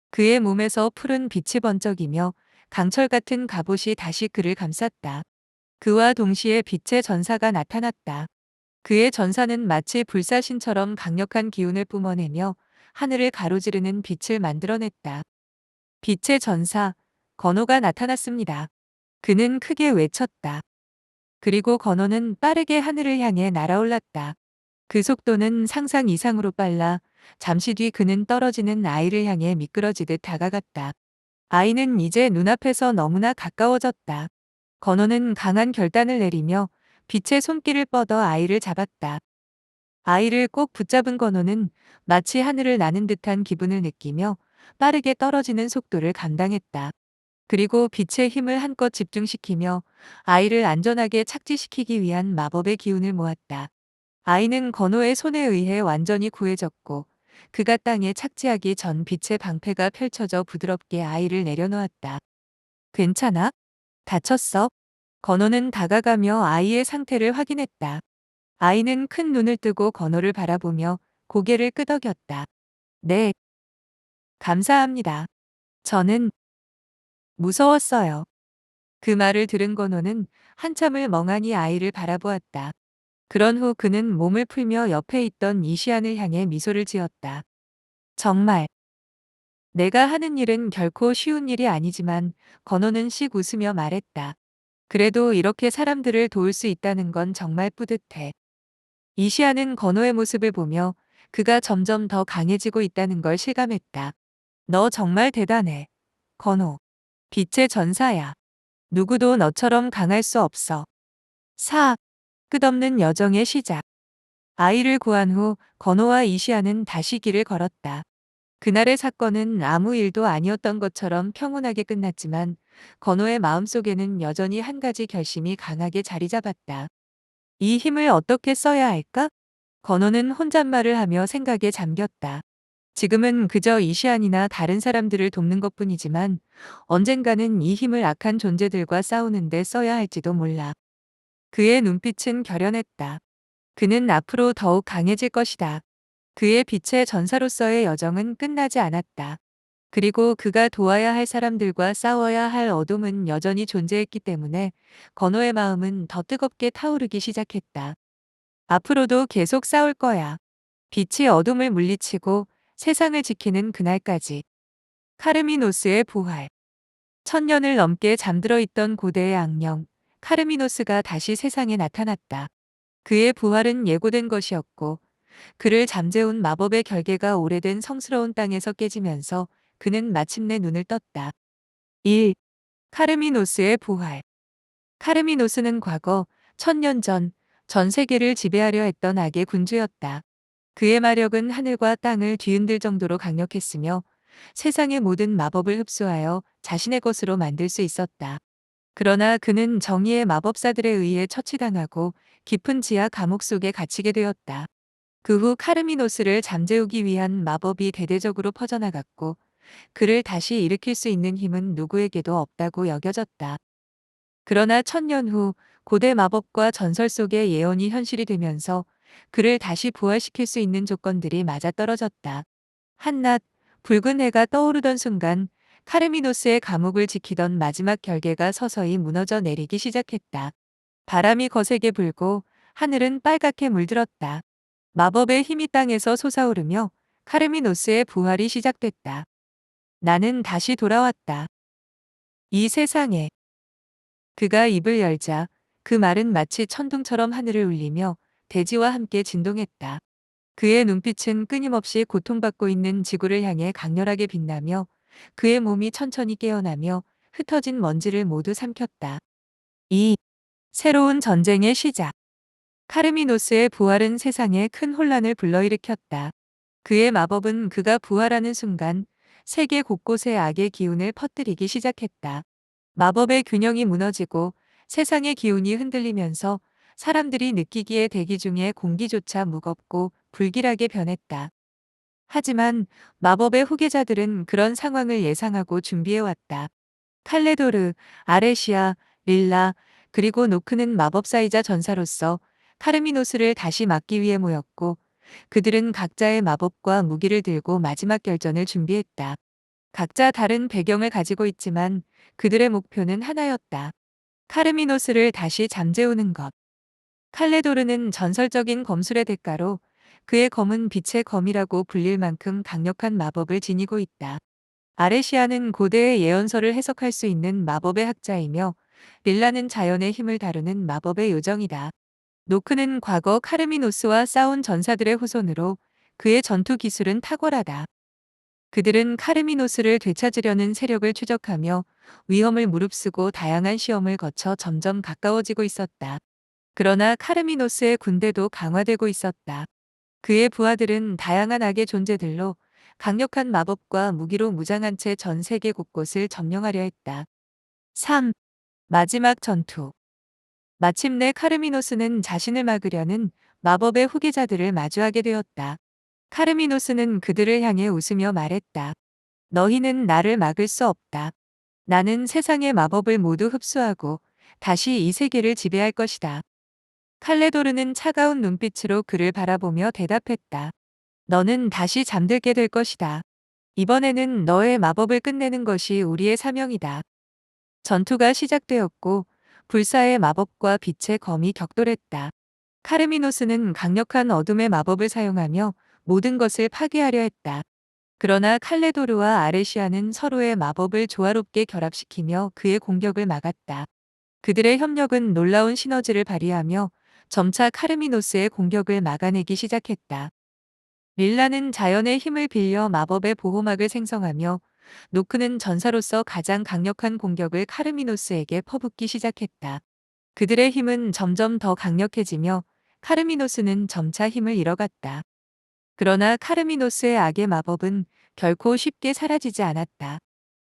그의 몸에서 푸른 빛이 번쩍이며 강철 같은 갑옷이 다시 그를 감쌌다. 그와 동시에 빛의 전사가 나타났다. 그의 전사는 마치 불사신처럼 강력한 기운을 뿜어내며 하늘을 가로지르는 빛을 만들어냈다. 빛의 전사, 건호가 나타났습니다. 그는 크게 외쳤다. 그리고 건호는 빠르게 하늘을 향해 날아올랐다. 그 속도는 상상 이상으로 빨라 잠시 뒤 그는 떨어지는 아이를 향해 미끄러지듯 다가갔다. 아이는 이제 눈앞에서 너무나 가까워졌다. 건호는 강한 결단을 내리며 빛의 손길을 뻗어 아이를 잡았다. 아이를 꼭 붙잡은 건호는 마치 하늘을 나는 듯한 기분을 느끼며 빠르게 떨어지는 속도를 감당했다. 그리고 빛의 힘을 한껏 집중시키며 아이를 안전하게 착지시키기 위한 마법의 기운을 모았다. 아이는 건호의 손에 의해 완전히 구해졌고 그가 땅에 착지하기 전 빛의 방패가 펼쳐져 부드럽게 아이를 내려놓았다. 괜찮아? 다쳤어? 건호는 다가가며 아이의 상태를 확인했다. 아이는 큰 눈을 뜨고 건호를 바라보며 고개를 끄덕였다. 네, 감사합니다. 저는 무서웠어요. 그 말을 들은 건호는 한참을 멍하니 아이를 바라보았다. 그런 후 그는 몸을 풀며 옆에 있던 이시안을 향해 미소를 지었다. 정말 내가 하는 일은 결코 쉬운 일이 아니지만 건호는 씩 웃으며 말했다. 그래도 이렇게 사람들을 도울 수 있다는 건 정말 뿌듯해. 이시안은 건호의 모습을 보며 그가 점점 더 강해지고 있다는 걸 실감했다. 너 정말 대단해. 건호. 빛의 전사야. 누구도 너처럼 강할 수 없어. 4. 끝없는 여정의 시작. 아이를 구한 후 건호와 이시안은 다시 길을 걸었다. 그날의 사건은 아무 일도 아니었던 것처럼 평온하게 끝났지만 건호의 마음속에는 여전히 한 가지 결심이 강하게 자리 잡았다. 이 힘을 어떻게 써야 할까? 건호는 혼잣말을 하며 생각에 잠겼다. 지금은 그저 이시안이나 다른 사람들을 돕는 것뿐이지만 언젠가는 이 힘을 악한 존재들과 싸우는데 써야 할지도 몰라. 그의 눈빛은 결연했다. 그는 앞으로 더욱 강해질 것이다. 그의 빛의 전사로서의 여정은 끝나지 않았다. 그리고 그가 도와야 할 사람들과 싸워야 할 어둠은 여전히 존재했기 때문에 건호의 마음은 더 뜨겁게 타오르기 시작했다. 앞으로도 계속 싸울 거야. 빛이 어둠을 물리치고 세상을 지키는 그날까지. 카르미노스의 부활. 천년을 넘게 잠들어 있던 고대의 악령, 카르미노스가 다시 세상에 나타났다. 그의 부활은 예고된 것이었고 그를 잠재운 마법의 결계가 오래된 성스러운 땅에서 깨지면서 그는 마침내 눈을 떴다. 1. 카르미노스의 부활. 카르미노스는 과거 1000년 전 세계를 지배하려 했던 악의 군주였다. 그의 마력은 하늘과 땅을 뒤흔들 정도로 강력했으며 세상의 모든 마법을 흡수하여 자신의 것으로 만들 수 있었다. 그러나 그는 정의의 마법사들에 의해 처치당하고 깊은 지하 감옥 속에 갇히게 되었다. 그 후 카르미노스를 잠재우기 위한 마법이 대대적으로 퍼져나갔고 그를 다시 일으킬 수 있는 힘은 누구에게도 없다고 여겨졌다. 그러나 천년 후 고대 마법과 전설 속의 예언이 현실이 되면서 그를 다시 부활시킬 수 있는 조건들이 맞아떨어졌다. 한낮 붉은 해가 떠오르던 순간 카르미노스의 감옥을 지키던 마지막 결계가 서서히 무너져 내리기 시작했다. 바람이 거세게 불고 하늘은 빨갛게 물들었다. 마법의 힘이 땅에서 솟아오르며 카르미노스의 부활이 시작됐다. 나는 다시 돌아왔다. 이 세상에. 그가 입을 열자 그 말은 마치 천둥처럼 하늘을 울리며 대지와 함께 진동했다. 그의 눈빛은 끊임없이 고통받고 있는 지구를 향해 강렬하게 빛나며 그의 몸이 천천히 깨어나며 흩어진 먼지를 모두 삼켰다. 이 새로운 전쟁의 시작. 카르미노스의 부활은 세상에 큰 혼란을 불러일으켰다. 그의 마법은 그가 부활하는 순간 세계 곳곳에 악의 기운을 퍼뜨리기 시작했다. 마법의 균형이 무너지고 세상의 기운이 흔들리면서 사람들이 느끼기에 대기 중에 공기조차 무겁고 불길하게 변했다. 하지만 마법의 후계자들은 그런 상황을 예상하고 준비해왔다. 칼레도르, 아레시아, 릴라, 그리고 노크는 마법사이자 전사로서 카르미노스를 다시 막기 위해 모였고 그들은 각자의 마법과 무기를 들고 마지막 결전을 준비했다. 각자 다른 배경을 가지고 있지만 그들의 목표는 하나였다. 카르미노스를 다시 잠재우는 것. 칼레도르는 전설적인 검술의 대가로 그의 검은 빛의 검이라고 불릴 만큼 강력한 마법을 지니고 있다. 아레시아는 고대의 예언서를 해석할 수 있는 마법의 학자이며 릴라는 자연의 힘을 다루는 마법의 요정이다. 노크는 과거 카르미노스와 싸운 전사들의 후손으로 그의 전투 기술은 탁월하다. 그들은 카르미노스를 되찾으려는 세력을 추적하며 위험을 무릅쓰고 다양한 시험을 거쳐 점점 가까워지고 있었다. 그러나 카르미노스의 군대도 강화되고 있었다. 그의 부하들은 다양한 악의 존재들로 강력한 마법과 무기로 무장한 채 전 세계 곳곳을 점령하려 했다. 3. 마지막 전투. 마침내 카르미노스는 자신을 막으려는 마법의 후계자들을 마주하게 되었다. 카르미노스는 그들을 향해 웃으며 말했다. 너희는 나를 막을 수 없다. 나는 세상의 마법을 모두 흡수하고 다시 이 세계를 지배할 것이다. 칼레도르는 차가운 눈빛으로 그를 바라보며 대답했다. 너는 다시 잠들게 될 것이다. 이번에는 너의 마법을 끝내는 것이 우리의 사명이다. 전투가 시작되었고 불사의 마법과 빛의 검이 격돌했다. 카르미노스는 강력한 어둠의 마법을 사용하며 모든 것을 파괴하려 했다. 그러나 칼레도르와 아레시아는 서로의 마법을 조화롭게 결합시키며 그의 공격을 막았다. 그들의 협력은 놀라운 시너지를 발휘하며 점차 카르미노스의 공격을 막아내기 시작했다. 릴라는 자연의 힘을 빌려 마법의 보호막을 생성하며 노크는 전사로서 가장 강력한 공격을 카르미노스에게 퍼붓기 시작했다. 그들의 힘은 점점 더 강력해지며 카르미노스는 점차 힘을 잃어갔다. 그러나 카르미노스의 악의 마법은 결코 쉽게 사라지지 않았다.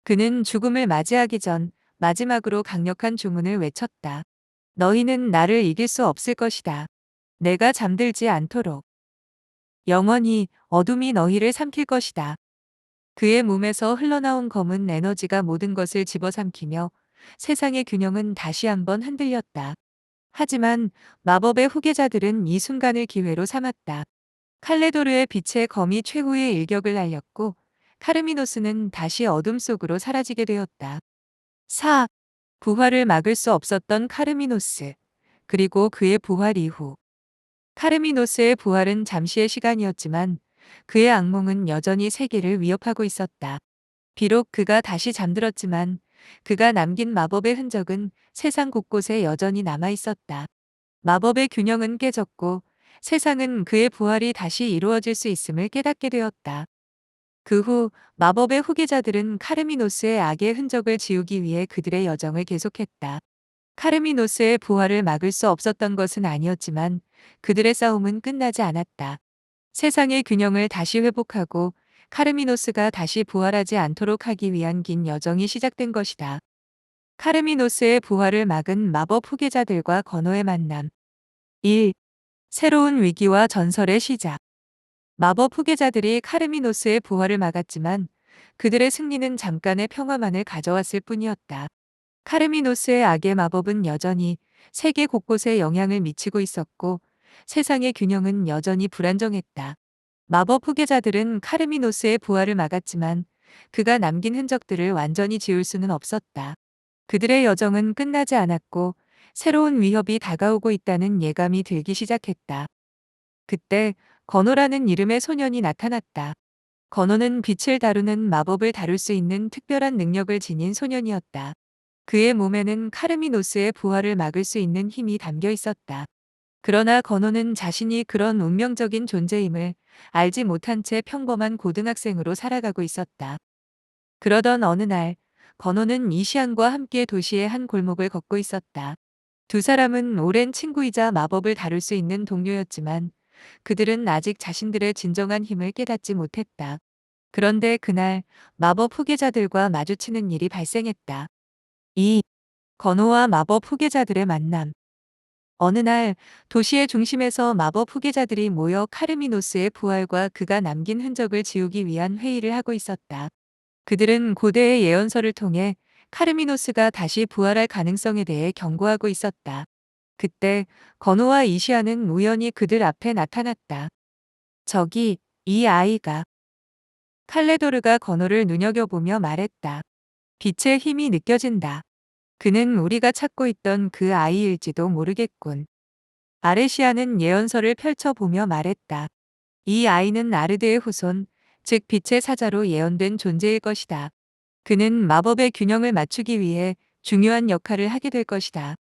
그는 죽음을 맞이하기 전 마지막으로 강력한 주문을 외쳤다. 너희는 나를 이길 수 없을 것이다. 내가 잠들지 않도록. 영원히 어둠이 너희를 삼킬 것이다. 그의 몸에서 흘러나온 검은 에너지가 모든 것을 집어삼키며 세상의 균형은 다시 한번 흔들렸다. 하지만 마법의 후계자들은 이 순간을 기회로 삼았다. 칼레도르의 빛의 검이 최후의 일격을 날렸고 카르미노스는 다시 어둠 속으로 사라지게 되었다. 4. 부활을 막을 수 없었던 카르미노스. 그리고 그의 부활 이후. 카르미노스의 부활은 잠시의 시간이었지만 그의 악몽은 여전히 세계를 위협하고 있었다. 비록 그가 다시 잠들었지만 그가 남긴 마법의 흔적은 세상 곳곳에 여전히 남아 있었다. 마법의 균형은 깨졌고 세상은 그의 부활이 다시 이루어질 수 있음을 깨닫게 되었다. 그 후 마법의 후계자들은 카르미노스의 악의 흔적을 지우기 위해 그들의 여정을 계속했다. 카르미노스의 부활을 막을 수 없었던 것은 아니었지만 그들의 싸움은 끝나지 않았다. 세상의 균형을 다시 회복하고 카르미노스가 다시 부활하지 않도록 하기 위한 긴 여정이 시작된 것이다. 카르미노스의 부활을 막은 마법 후계자들과 건호의 만남. 1. 새로운 위기와 전설의 시작. 마법 후계자들이 카르미노스의 부활을 막았지만 그들의 승리는 잠깐의 평화만을 가져왔을 뿐이었다. 카르미노스의 악의 마법은 여전히 세계 곳곳에 영향을 미치고 있었고 세상의 균형은 여전히 불안정했다. 마법 후계자들은 카르미노스의 부활을 막았지만 그가 남긴 흔적들을 완전히 지울 수는 없었다. 그들의 여정은 끝나지 않았고 새로운 위협이 다가오고 있다는 예감이 들기 시작했다. 그때 건호라는 이름의 소년이 나타났다. 건호는 빛을 다루는 마법을 다룰 수 있는 특별한 능력을 지닌 소년이었다. 그의 몸에는 카르미노스의 부활을 막을 수 있는 힘이 담겨 있었다. 그러나 건호는 자신이 그런 운명적인 존재임을 알지 못한 채 평범한 고등학생으로 살아가고 있었다. 그러던 어느 날, 건호는 이시안과 함께 도시의 한 골목을 걷고 있었다. 두 사람은 오랜 친구이자 마법을 다룰 수 있는 동료였지만 그들은 아직 자신들의 진정한 힘을 깨닫지 못했다. 그런데 그날 마법 후계자들과 마주치는 일이 발생했다. 이 건호와 마법 후계자들의 만남. 어느 날 도시의 중심에서 마법 후계자들이 모여 카르미노스의 부활과 그가 남긴 흔적을 지우기 위한 회의를 하고 있었다. 그들은 고대의 예언서를 통해 카르미노스가 다시 부활할 가능성에 대해 경고하고 있었다. 그때 건호와 이시아는 우연히 그들 앞에 나타났다. 저기, 이 아이가. 칼레도르가 건호를 눈여겨보며 말했다. 빛의 힘이 느껴진다. 그는 우리가 찾고 있던 그 아이일지도 모르겠군. 아레시아는 예언서를 펼쳐보며 말했다. 이 아이는 아르드의 후손, 즉 빛의 사자로 예언된 존재일 것이다. 그는 마법의 균형을 맞추기 위해 중요한 역할을 하게 될 것이다.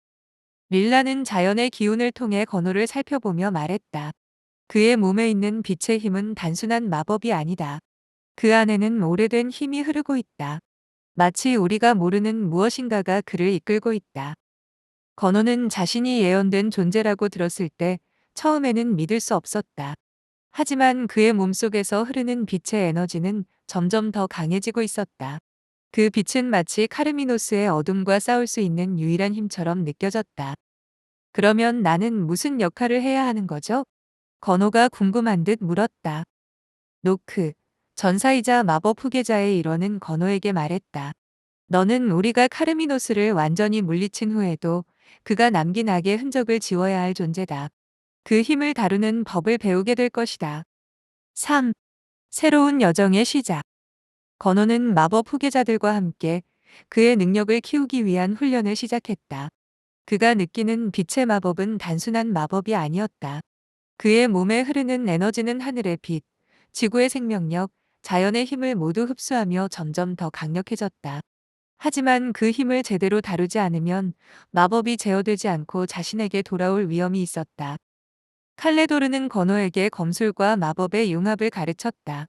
릴라는 자연의 기운을 통해 건호를 살펴보며 말했다. 그의 몸에 있는 빛의 힘은 단순한 마법이 아니다. 그 안에는 오래된 힘이 흐르고 있다. 마치 우리가 모르는 무엇인가가 그를 이끌고 있다. 건호는 자신이 예언된 존재라고 들었을 때 처음에는 믿을 수 없었다. 하지만 그의 몸속에서 흐르는 빛의 에너지는 점점 더 강해지고 있었다. 그 빛은 마치 카르미노스의 어둠과 싸울 수 있는 유일한 힘처럼 느껴졌다. 그러면 나는 무슨 역할을 해야 하는 거죠? 건호가 궁금한 듯 물었다. 노크, 전사이자 마법 후계자의 일원은 건호에게 말했다. 너는 우리가 카르미노스를 완전히 물리친 후에도 그가 남긴 악의 흔적을 지워야 할 존재다. 그 힘을 다루는 법을 배우게 될 것이다. 3. 새로운 여정의 시작. 건호는 마법 후계자들과 함께 그의 능력을 키우기 위한 훈련을 시작했다. 그가 느끼는 빛의 마법은 단순한 마법이 아니었다. 그의 몸에 흐르는 에너지는 하늘의 빛, 지구의 생명력, 자연의 힘을 모두 흡수하며 점점 더 강력해졌다. 하지만 그 힘을 제대로 다루지 않으면 마법이 제어되지 않고 자신에게 돌아올 위험이 있었다. 칼레도르는 건호에게 검술과 마법의 융합을 가르쳤다.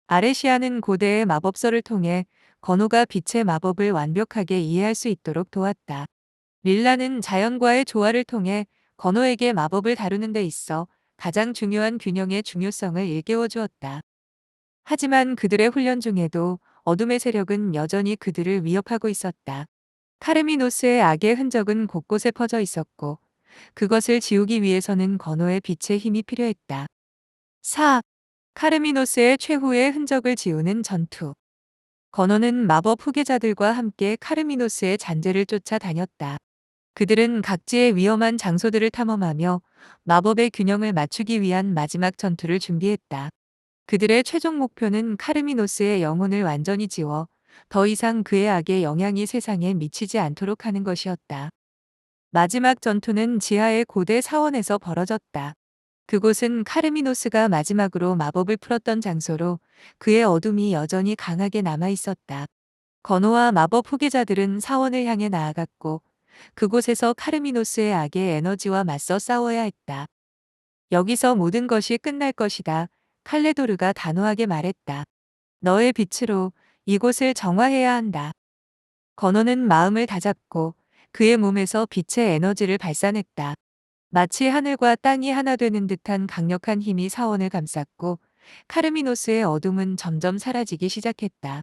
아레시아는 고대의 마법서를 통해 건호가 빛의 마법을 완벽하게 이해할 수 있도록 도왔다. 릴라는 자연과의 조화를 통해 건호에게 마법을 다루는 데 있어 가장 중요한 균형의 중요성을 일깨워 주었다. 하지만 그들의 훈련 중에도 어둠의 세력은 여전히 그들을 위협하고 있었다. 카르미노스의 악의 흔적은 곳곳에 퍼져 있었고 그것을 지우기 위해서는 건호의 빛의 힘이 필요했다. 4. 카르미노스의 최후의 흔적을 지우는 전투. 건호는 마법 후계자들과 함께 카르미노스의 잔재를 쫓아다녔다. 그들은 각지의 위험한 장소들을 탐험하며 마법의 균형을 맞추기 위한 마지막 전투를 준비했다. 그들의 최종 목표는 카르미노스의 영혼을 완전히 지워 더 이상 그의 악의 영향이 세상에 미치지 않도록 하는 것이었다. 마지막 전투는 지하의 고대 사원에서 벌어졌다. 그곳은 카르미노스가 마지막으로 마법을 풀었던 장소로 그의 어둠이 여전히 강하게 남아 있었다. 건호와 마법 후계자들은 사원을 향해 나아갔고 그곳에서 카르미노스의 악의 에너지와 맞서 싸워야 했다. 여기서 모든 것이 끝날 것이다. 칼레도르가 단호하게 말했다. 너의 빛으로 이곳을 정화해야 한다. 건호는 마음을 다잡고 그의 몸에서 빛의 에너지를 발산했다. 마치 하늘과 땅이 하나 되는 듯한 강력한 힘이 사원을 감쌌고 카르미노스의 어둠은 점점 사라지기 시작했다.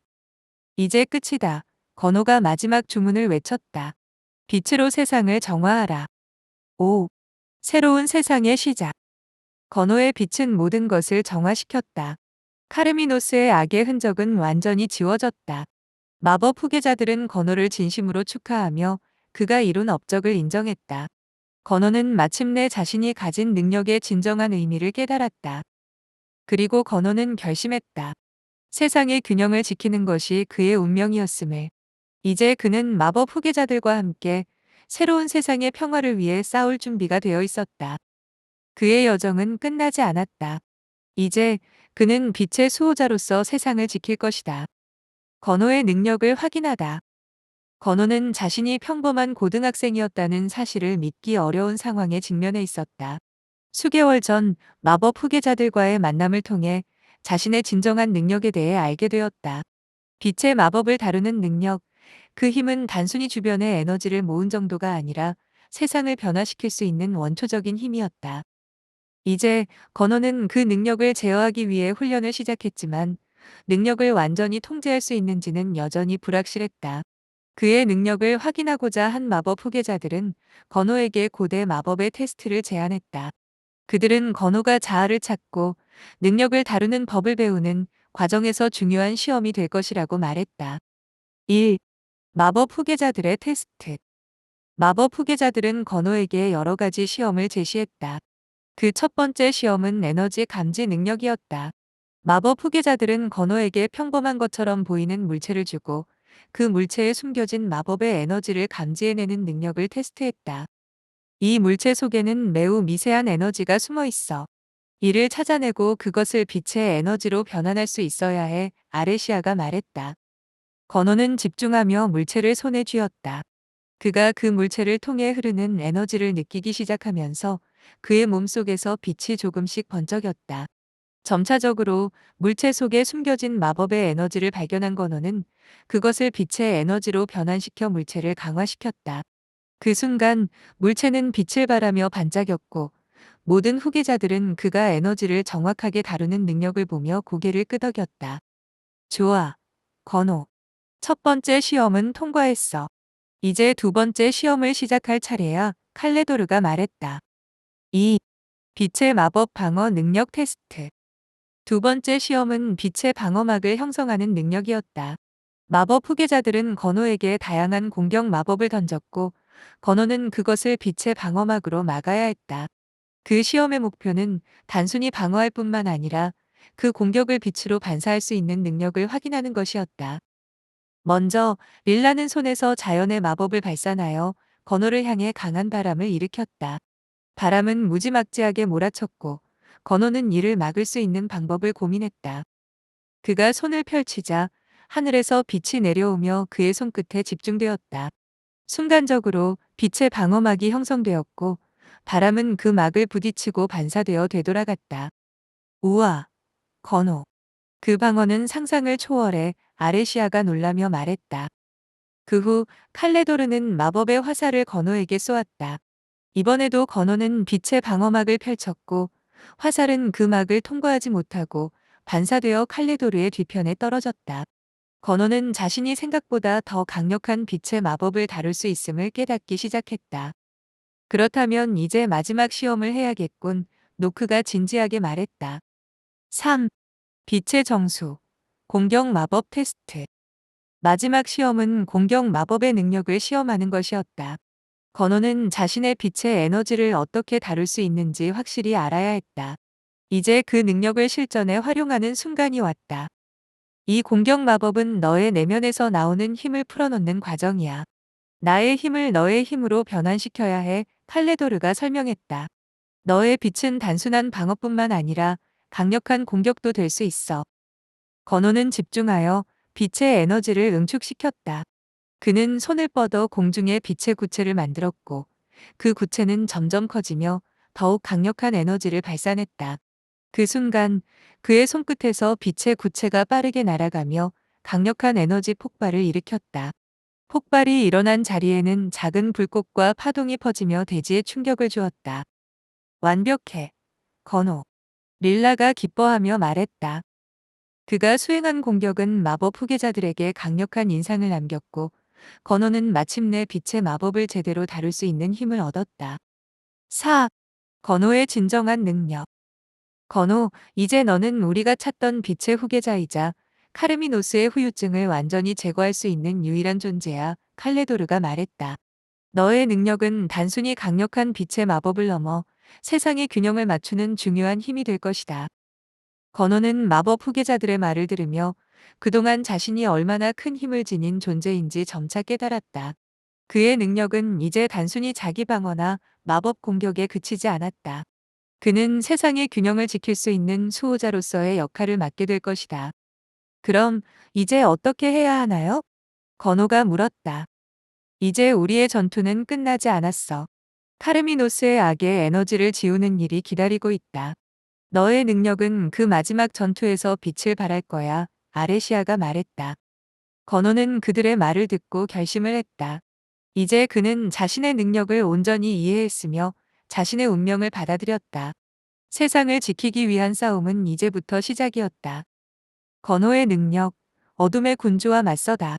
이제 끝이다. 건호가 마지막 주문을 외쳤다. 빛으로 세상을 정화하라. 5. 새로운 세상의 시작. 건호의 빛은 모든 것을 정화시켰다. 카르미노스의 악의 흔적은 완전히 지워졌다. 마법 후계자들은 건호를 진심으로 축하하며 그가 이룬 업적을 인정했다. 건호는 마침내 자신이 가진 능력의 진정한 의미를 깨달았다. 그리고 건호는 결심했다. 세상의 균형을 지키는 것이 그의 운명이었음을. 이제 그는 마법 후계자들과 함께 새로운 세상의 평화를 위해 싸울 준비가 되어 있었다. 그의 여정은 끝나지 않았다. 이제 그는 빛의 수호자로서 세상을 지킬 것이다. 건호의 능력을 확인하다. 건호는 자신이 평범한 고등학생이었다는 사실을 믿기 어려운 상황에 직면해 있었다. 수개월 전 마법 후계자들과의 만남을 통해 자신의 진정한 능력에 대해 알게 되었다. 빛의 마법을 다루는 능력, 그 힘은 단순히 주변의 에너지를 모은 정도가 아니라 세상을 변화시킬 수 있는 원초적인 힘이었다. 이제 건호는 그 능력을 제어하기 위해 훈련을 시작했지만 능력을 완전히 통제할 수 있는지는 여전히 불확실했다. 그의 능력을 확인하고자 한 마법 후계자들은 건호에게 고대 마법의 테스트를 제안했다. 그들은 건호가 자아를 찾고 능력을 다루는 법을 배우는 과정에서 중요한 시험이 될 것이라고 말했다. 1. 마법 후계자들의 테스트. 마법 후계자들은 건호에게 여러 가지 시험을 제시했다. 그 첫 번째 시험은 에너지 감지 능력이었다. 마법 후계자들은 건호에게 평범한 것처럼 보이는 물체를 주고 그 물체에 숨겨진 마법의 에너지를 감지해내는 능력을 테스트했다. 이 물체 속에는 매우 미세한 에너지가 숨어 있어. 이를 찾아내고 그것을 빛의 에너지로 변환할 수 있어야 해, 아레시아가 말했다. 건호는 집중하며 물체를 손에 쥐었다. 그가 그 물체를 통해 흐르는 에너지를 느끼기 시작하면서 그의 몸속에서 빛이 조금씩 번쩍였다. 점차적으로 물체 속에 숨겨진 마법의 에너지를 발견한 건호는 그것을 빛의 에너지로 변환시켜 물체를 강화시켰다. 그 순간 물체는 빛을 발하며 반짝였고 모든 후계자들은 그가 에너지를 정확하게 다루는 능력을 보며 고개를 끄덕였다. 좋아, 건호. 첫 번째 시험은 통과했어. 이제 두 번째 시험을 시작할 차례야, 칼레도르가 말했다. 2. 빛의 마법 방어 능력 테스트. 두 번째 시험은 빛의 방어막을 형성하는 능력이었다. 마법 후계자들은 건호에게 다양한 공격 마법을 던졌고 건호는 그것을 빛의 방어막으로 막아야 했다. 그 시험의 목표는 단순히 방어할 뿐만 아니라 그 공격을 빛으로 반사할 수 있는 능력을 확인하는 것이었다. 먼저 릴라는 손에서 자연의 마법을 발산하여 건호를 향해 강한 바람을 일으켰다. 바람은 무지막지하게 몰아쳤고 건호는 이를 막을 수 있는 방법을 고민했다. 그가 손을 펼치자 하늘에서 빛이 내려오며 그의 손끝에 집중되었다. 순간적으로 빛의 방어막이 형성되었고 바람은 그 막을 부딪히고 반사되어 되돌아갔다. 우와, 건호. 그 방어는 상상을 초월해, 아레시아가 놀라며 말했다. 그 후 칼레도르는 마법의 화살을 건호에게 쏘았다. 이번에도 건호는 빛의 방어막을 펼쳤고 화살은 그 막을 통과하지 못하고 반사되어 칼레도르의 뒤편에 떨어졌다. 건호는 자신이 생각보다 더 강력한 빛의 마법을 다룰 수 있음을 깨닫기 시작했다. 그렇다면 이제 마지막 시험을 해야겠군. 노크가 진지하게 말했다. 3. 빛의 정수. 공격 마법 테스트. 마지막 시험은 공격 마법의 능력을 시험하는 것이었다. 건호는 자신의 빛의 에너지를 어떻게 다룰 수 있는지 확실히 알아야 했다. 이제 그 능력을 실전에 활용하는 순간이 왔다. 이 공격 마법은 너의 내면에서 나오는 힘을 풀어놓는 과정이야. 나의 힘을 너의 힘으로 변환시켜야 해, 칼레도르가 설명했다. 너의 빛은 단순한 방어뿐만 아니라 강력한 공격도 될 수 있어. 건호는 집중하여 빛의 에너지를 응축시켰다. 그는 손을 뻗어 공중에 빛의 구체를 만들었고 그 구체는 점점 커지며 더욱 강력한 에너지를 발산했다. 그 순간 그의 손끝에서 빛의 구체가 빠르게 날아가며 강력한 에너지 폭발을 일으켰다. 폭발이 일어난 자리에는 작은 불꽃과 파동이 퍼지며 대지에 충격을 주었다. 완벽해. 건호. 릴라가 기뻐하며 말했다. 그가 수행한 공격은 마법 후계자들에게 강력한 인상을 남겼고 건호는 마침내 빛의 마법을 제대로 다룰 수 있는 힘을 얻었다. 4. 건호의 진정한 능력. 건호, 이제 너는 우리가 찾던 빛의 후계자이자 카르미노스의 후유증을 완전히 제거할 수 있는 유일한 존재야. 칼레도르가 말했다. 너의 능력은 단순히 강력한 빛의 마법을 넘어 세상의 균형을 맞추는 중요한 힘이 될 것이다. 건호는 마법 후계자들의 말을 들으며 그동안 자신이 얼마나 큰 힘을 지닌 존재인지 점차 깨달았다. 그의 능력은 이제 단순히 자기 방어나 마법 공격에 그치지 않았다. 그는 세상의 균형을 지킬 수 있는 수호자로서의 역할을 맡게 될 것이다. 그럼 이제 어떻게 해야 하나요? 건호가 물었다. 이제 우리의 전투는 끝나지 않았어. 카르미노스의 악의 에너지를 지우는 일이 기다리고 있다. 너의 능력은 그 마지막 전투에서 빛을 발할 거야. 아레시아가 말했다. 건호는 그들의 말을 듣고 결심을 했다. 이제 그는 자신의 능력을 온전히 이해했으며 자신의 운명을 받아들였다. 세상을 지키기 위한 싸움은 이제부터 시작이었다. 건호의 능력, 어둠의 군주와 맞서다.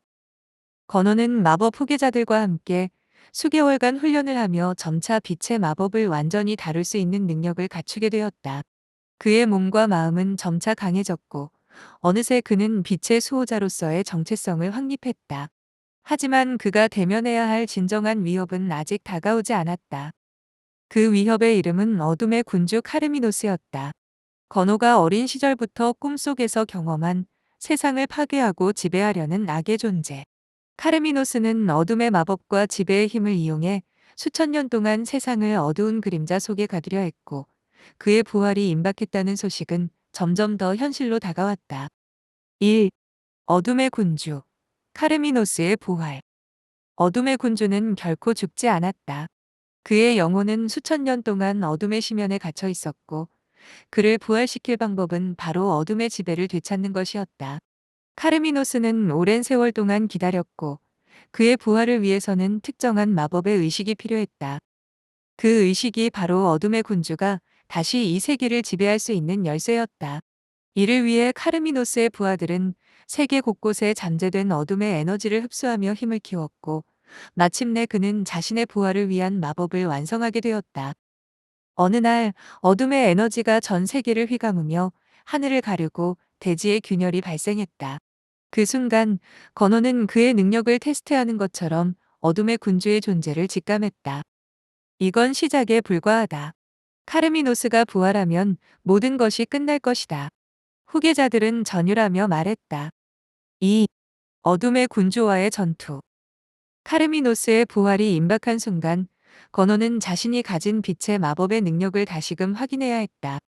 건호는 마법 후계자들과 함께 수개월간 훈련을 하며 점차 빛의 마법을 완전히 다룰 수 있는 능력을 갖추게 되었다. 그의 몸과 마음은 점차 강해졌고 어느새 그는 빛의 수호자로서의 정체성을 확립했다. 하지만 그가 대면해야 할 진정한 위협은 아직 다가오지 않았다. 그 위협의 이름은 어둠의 군주 카르미노스였다. 건호가 어린 시절부터 꿈속에서 경험한 세상을 파괴하고 지배하려는 악의 존재. 카르미노스는 어둠의 마법과 지배의 힘을 이용해 수천 년 동안 세상을 어두운 그림자 속에 가두려 했고, 그의 부활이 임박했다는 소식은 점점 더 현실로 다가왔다. 1. 어둠의 군주. 카르미노스의 부활. 어둠의 군주는 결코 죽지 않았다. 그의 영혼은 수천 년 동안 어둠의 심연에 갇혀 있었고, 그를 부활시킬 방법은 바로 어둠의 지배를 되찾는 것이었다. 카르미노스는 오랜 세월 동안 기다렸고, 그의 부활을 위해서는 특정한 마법의 의식이 필요했다. 그 의식이 바로 어둠의 군주가 다시 이 세계를 지배할 수 있는 열쇠였다. 이를 위해 카르미노스의 부하들은 세계 곳곳에 잠재된 어둠의 에너지를 흡수하며 힘을 키웠고, 마침내 그는 자신의 부활을 위한 마법을 완성하게 되었다. 어느 날 어둠의 에너지가 전 세계를 휘감으며 하늘을 가르고 대지의 균열이 발생했다. 그 순간 건호는 그의 능력을 테스트하는 것처럼 어둠의 군주의 존재를 직감했다. 이건 시작에 불과하다. 카르미노스가 부활하면 모든 것이 끝날 것이다. 후계자들은 전율하며 말했다. 2. 어둠의 군주와의 전투. 카르미노스의 부활이 임박한 순간 건호는 자신이 가진 빛의 마법의 능력을 다시금 확인해야 했다.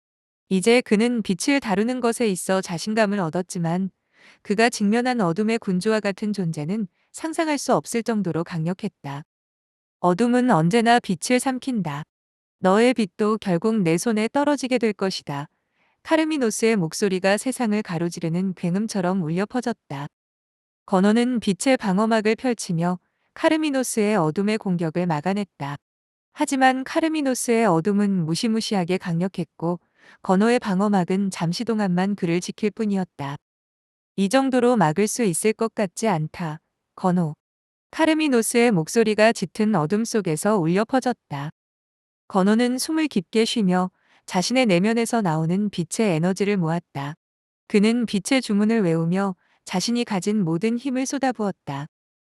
이제 그는 빛을 다루는 것에 있어 자신감을 얻었지만 그가 직면한 어둠의 군주와 같은 존재는 상상할 수 없을 정도로 강력했다. 어둠은 언제나 빛을 삼킨다. 너의 빛도 결국 내 손에 떨어지게 될 것이다. 카르미노스의 목소리가 세상을 가로지르는 굉음처럼 울려 퍼졌다. 건호는 빛의 방어막을 펼치며 카르미노스의 어둠의 공격을 막아냈다. 하지만 카르미노스의 어둠은 무시무시하게 강력했고 건호의 방어막은 잠시 동안만 그를 지킬 뿐이었다. 이 정도로 막을 수 있을 것 같지 않다. 건호. 카르미노스의 목소리가 짙은 어둠 속에서 울려 퍼졌다. 건호는 숨을 깊게 쉬며 자신의 내면에서 나오는 빛의 에너지를 모았다. 그는 빛의 주문을 외우며 자신이 가진 모든 힘을 쏟아부었다.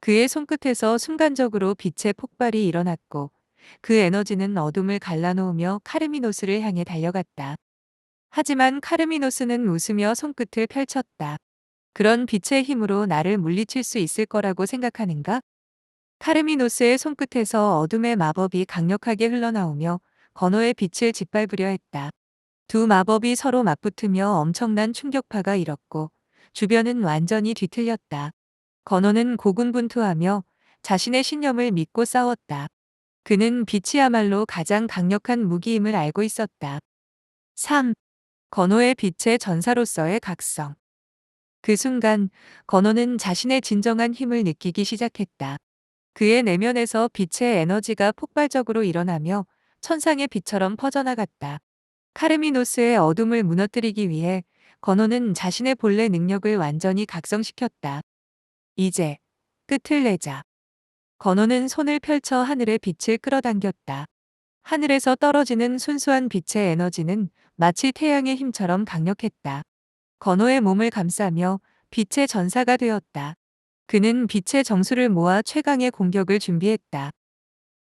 그의 손끝에서 순간적으로 빛의 폭발이 일어났고 그 에너지는 어둠을 갈라놓으며 카르미노스를 향해 달려갔다. 하지만 카르미노스는 웃으며 손끝을 펼쳤다. 그런 빛의 힘으로 나를 물리칠 수 있을 거라고 생각하는가? 카르미노스의 손끝에서 어둠의 마법이 강력하게 흘러나오며 건호의 빛을 짓밟으려 했다. 두 마법이 서로 맞붙으며 엄청난 충격파가 일었고 주변은 완전히 뒤틀렸다. 건호는 고군분투하며 자신의 신념을 믿고 싸웠다. 그는 빛이야말로 가장 강력한 무기임을 알고 있었다. 3. 건호의 빛의 전사로서의 각성. 그 순간 건호는 자신의 진정한 힘을 느끼기 시작했다. 그의 내면에서 빛의 에너지가 폭발적으로 일어나며 천상의 빛처럼 퍼져나갔다. 카르미노스의 어둠을 무너뜨리기 위해 건호는 자신의 본래 능력을 완전히 각성시켰다. 이제 끝을 내자. 건호는 손을 펼쳐 하늘의 빛을 끌어당겼다. 하늘에서 떨어지는 순수한 빛의 에너지는 마치 태양의 힘처럼 강력했다. 건호의 몸을 감싸며 빛의 전사가 되었다. 그는 빛의 정수를 모아 최강의 공격을 준비했다.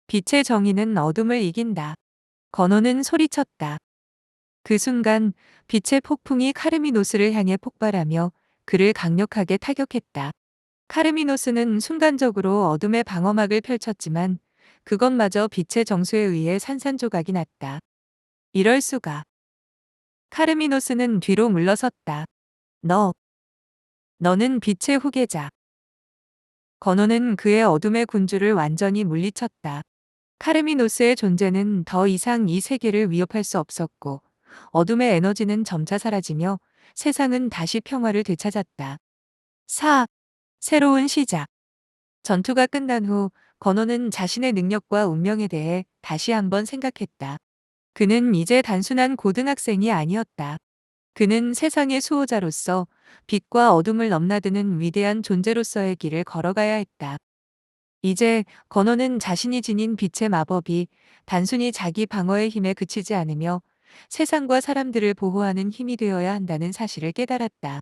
빛의 정의는 어둠을 이긴다. 건호는 소리쳤다. 그 순간 빛의 폭풍이 카르미노스를 향해 폭발하며 그를 강력하게 타격했다. 카르미노스는 순간적으로 어둠의 방어막을 펼쳤지만 그것마저 빛의 정수에 의해 산산조각이 났다. 이럴 수가. 카르미노스는 뒤로 물러섰다. 너, 너는 빛의 후계자. 건호는 그의 어둠의 군주를 완전히 물리쳤다. 카르미노스의 존재는 더 이상 이 세계를 위협할 수 없었고 어둠의 에너지는 점차 사라지며 세상은 다시 평화를 되찾았다. 4. 새로운 시작. 전투가 끝난 후 건호는 자신의 능력과 운명에 대해 다시 한번 생각했다. 그는 이제 단순한 고등학생이 아니었다. 그는 세상의 수호자로서 빛과 어둠을 넘나드는 위대한 존재로서의 길을 걸어가야 했다. 이제 건호는 자신이 지닌 빛의 마법이 단순히 자기 방어의 힘에 그치지 않으며 세상과 사람들을 보호하는 힘이 되어야 한다는 사실을 깨달았다.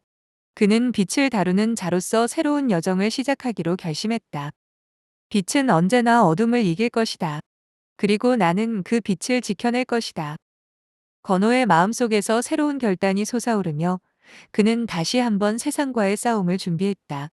그는 빛을 다루는 자로서 새로운 여정을 시작하기로 결심했다. 빛은 언제나 어둠을 이길 것이다. 그리고 나는 그 빛을 지켜낼 것이다. 건호의 마음속에서 새로운 결단이 솟아오르며 그는 다시 한번 세상과의 싸움을 준비했다.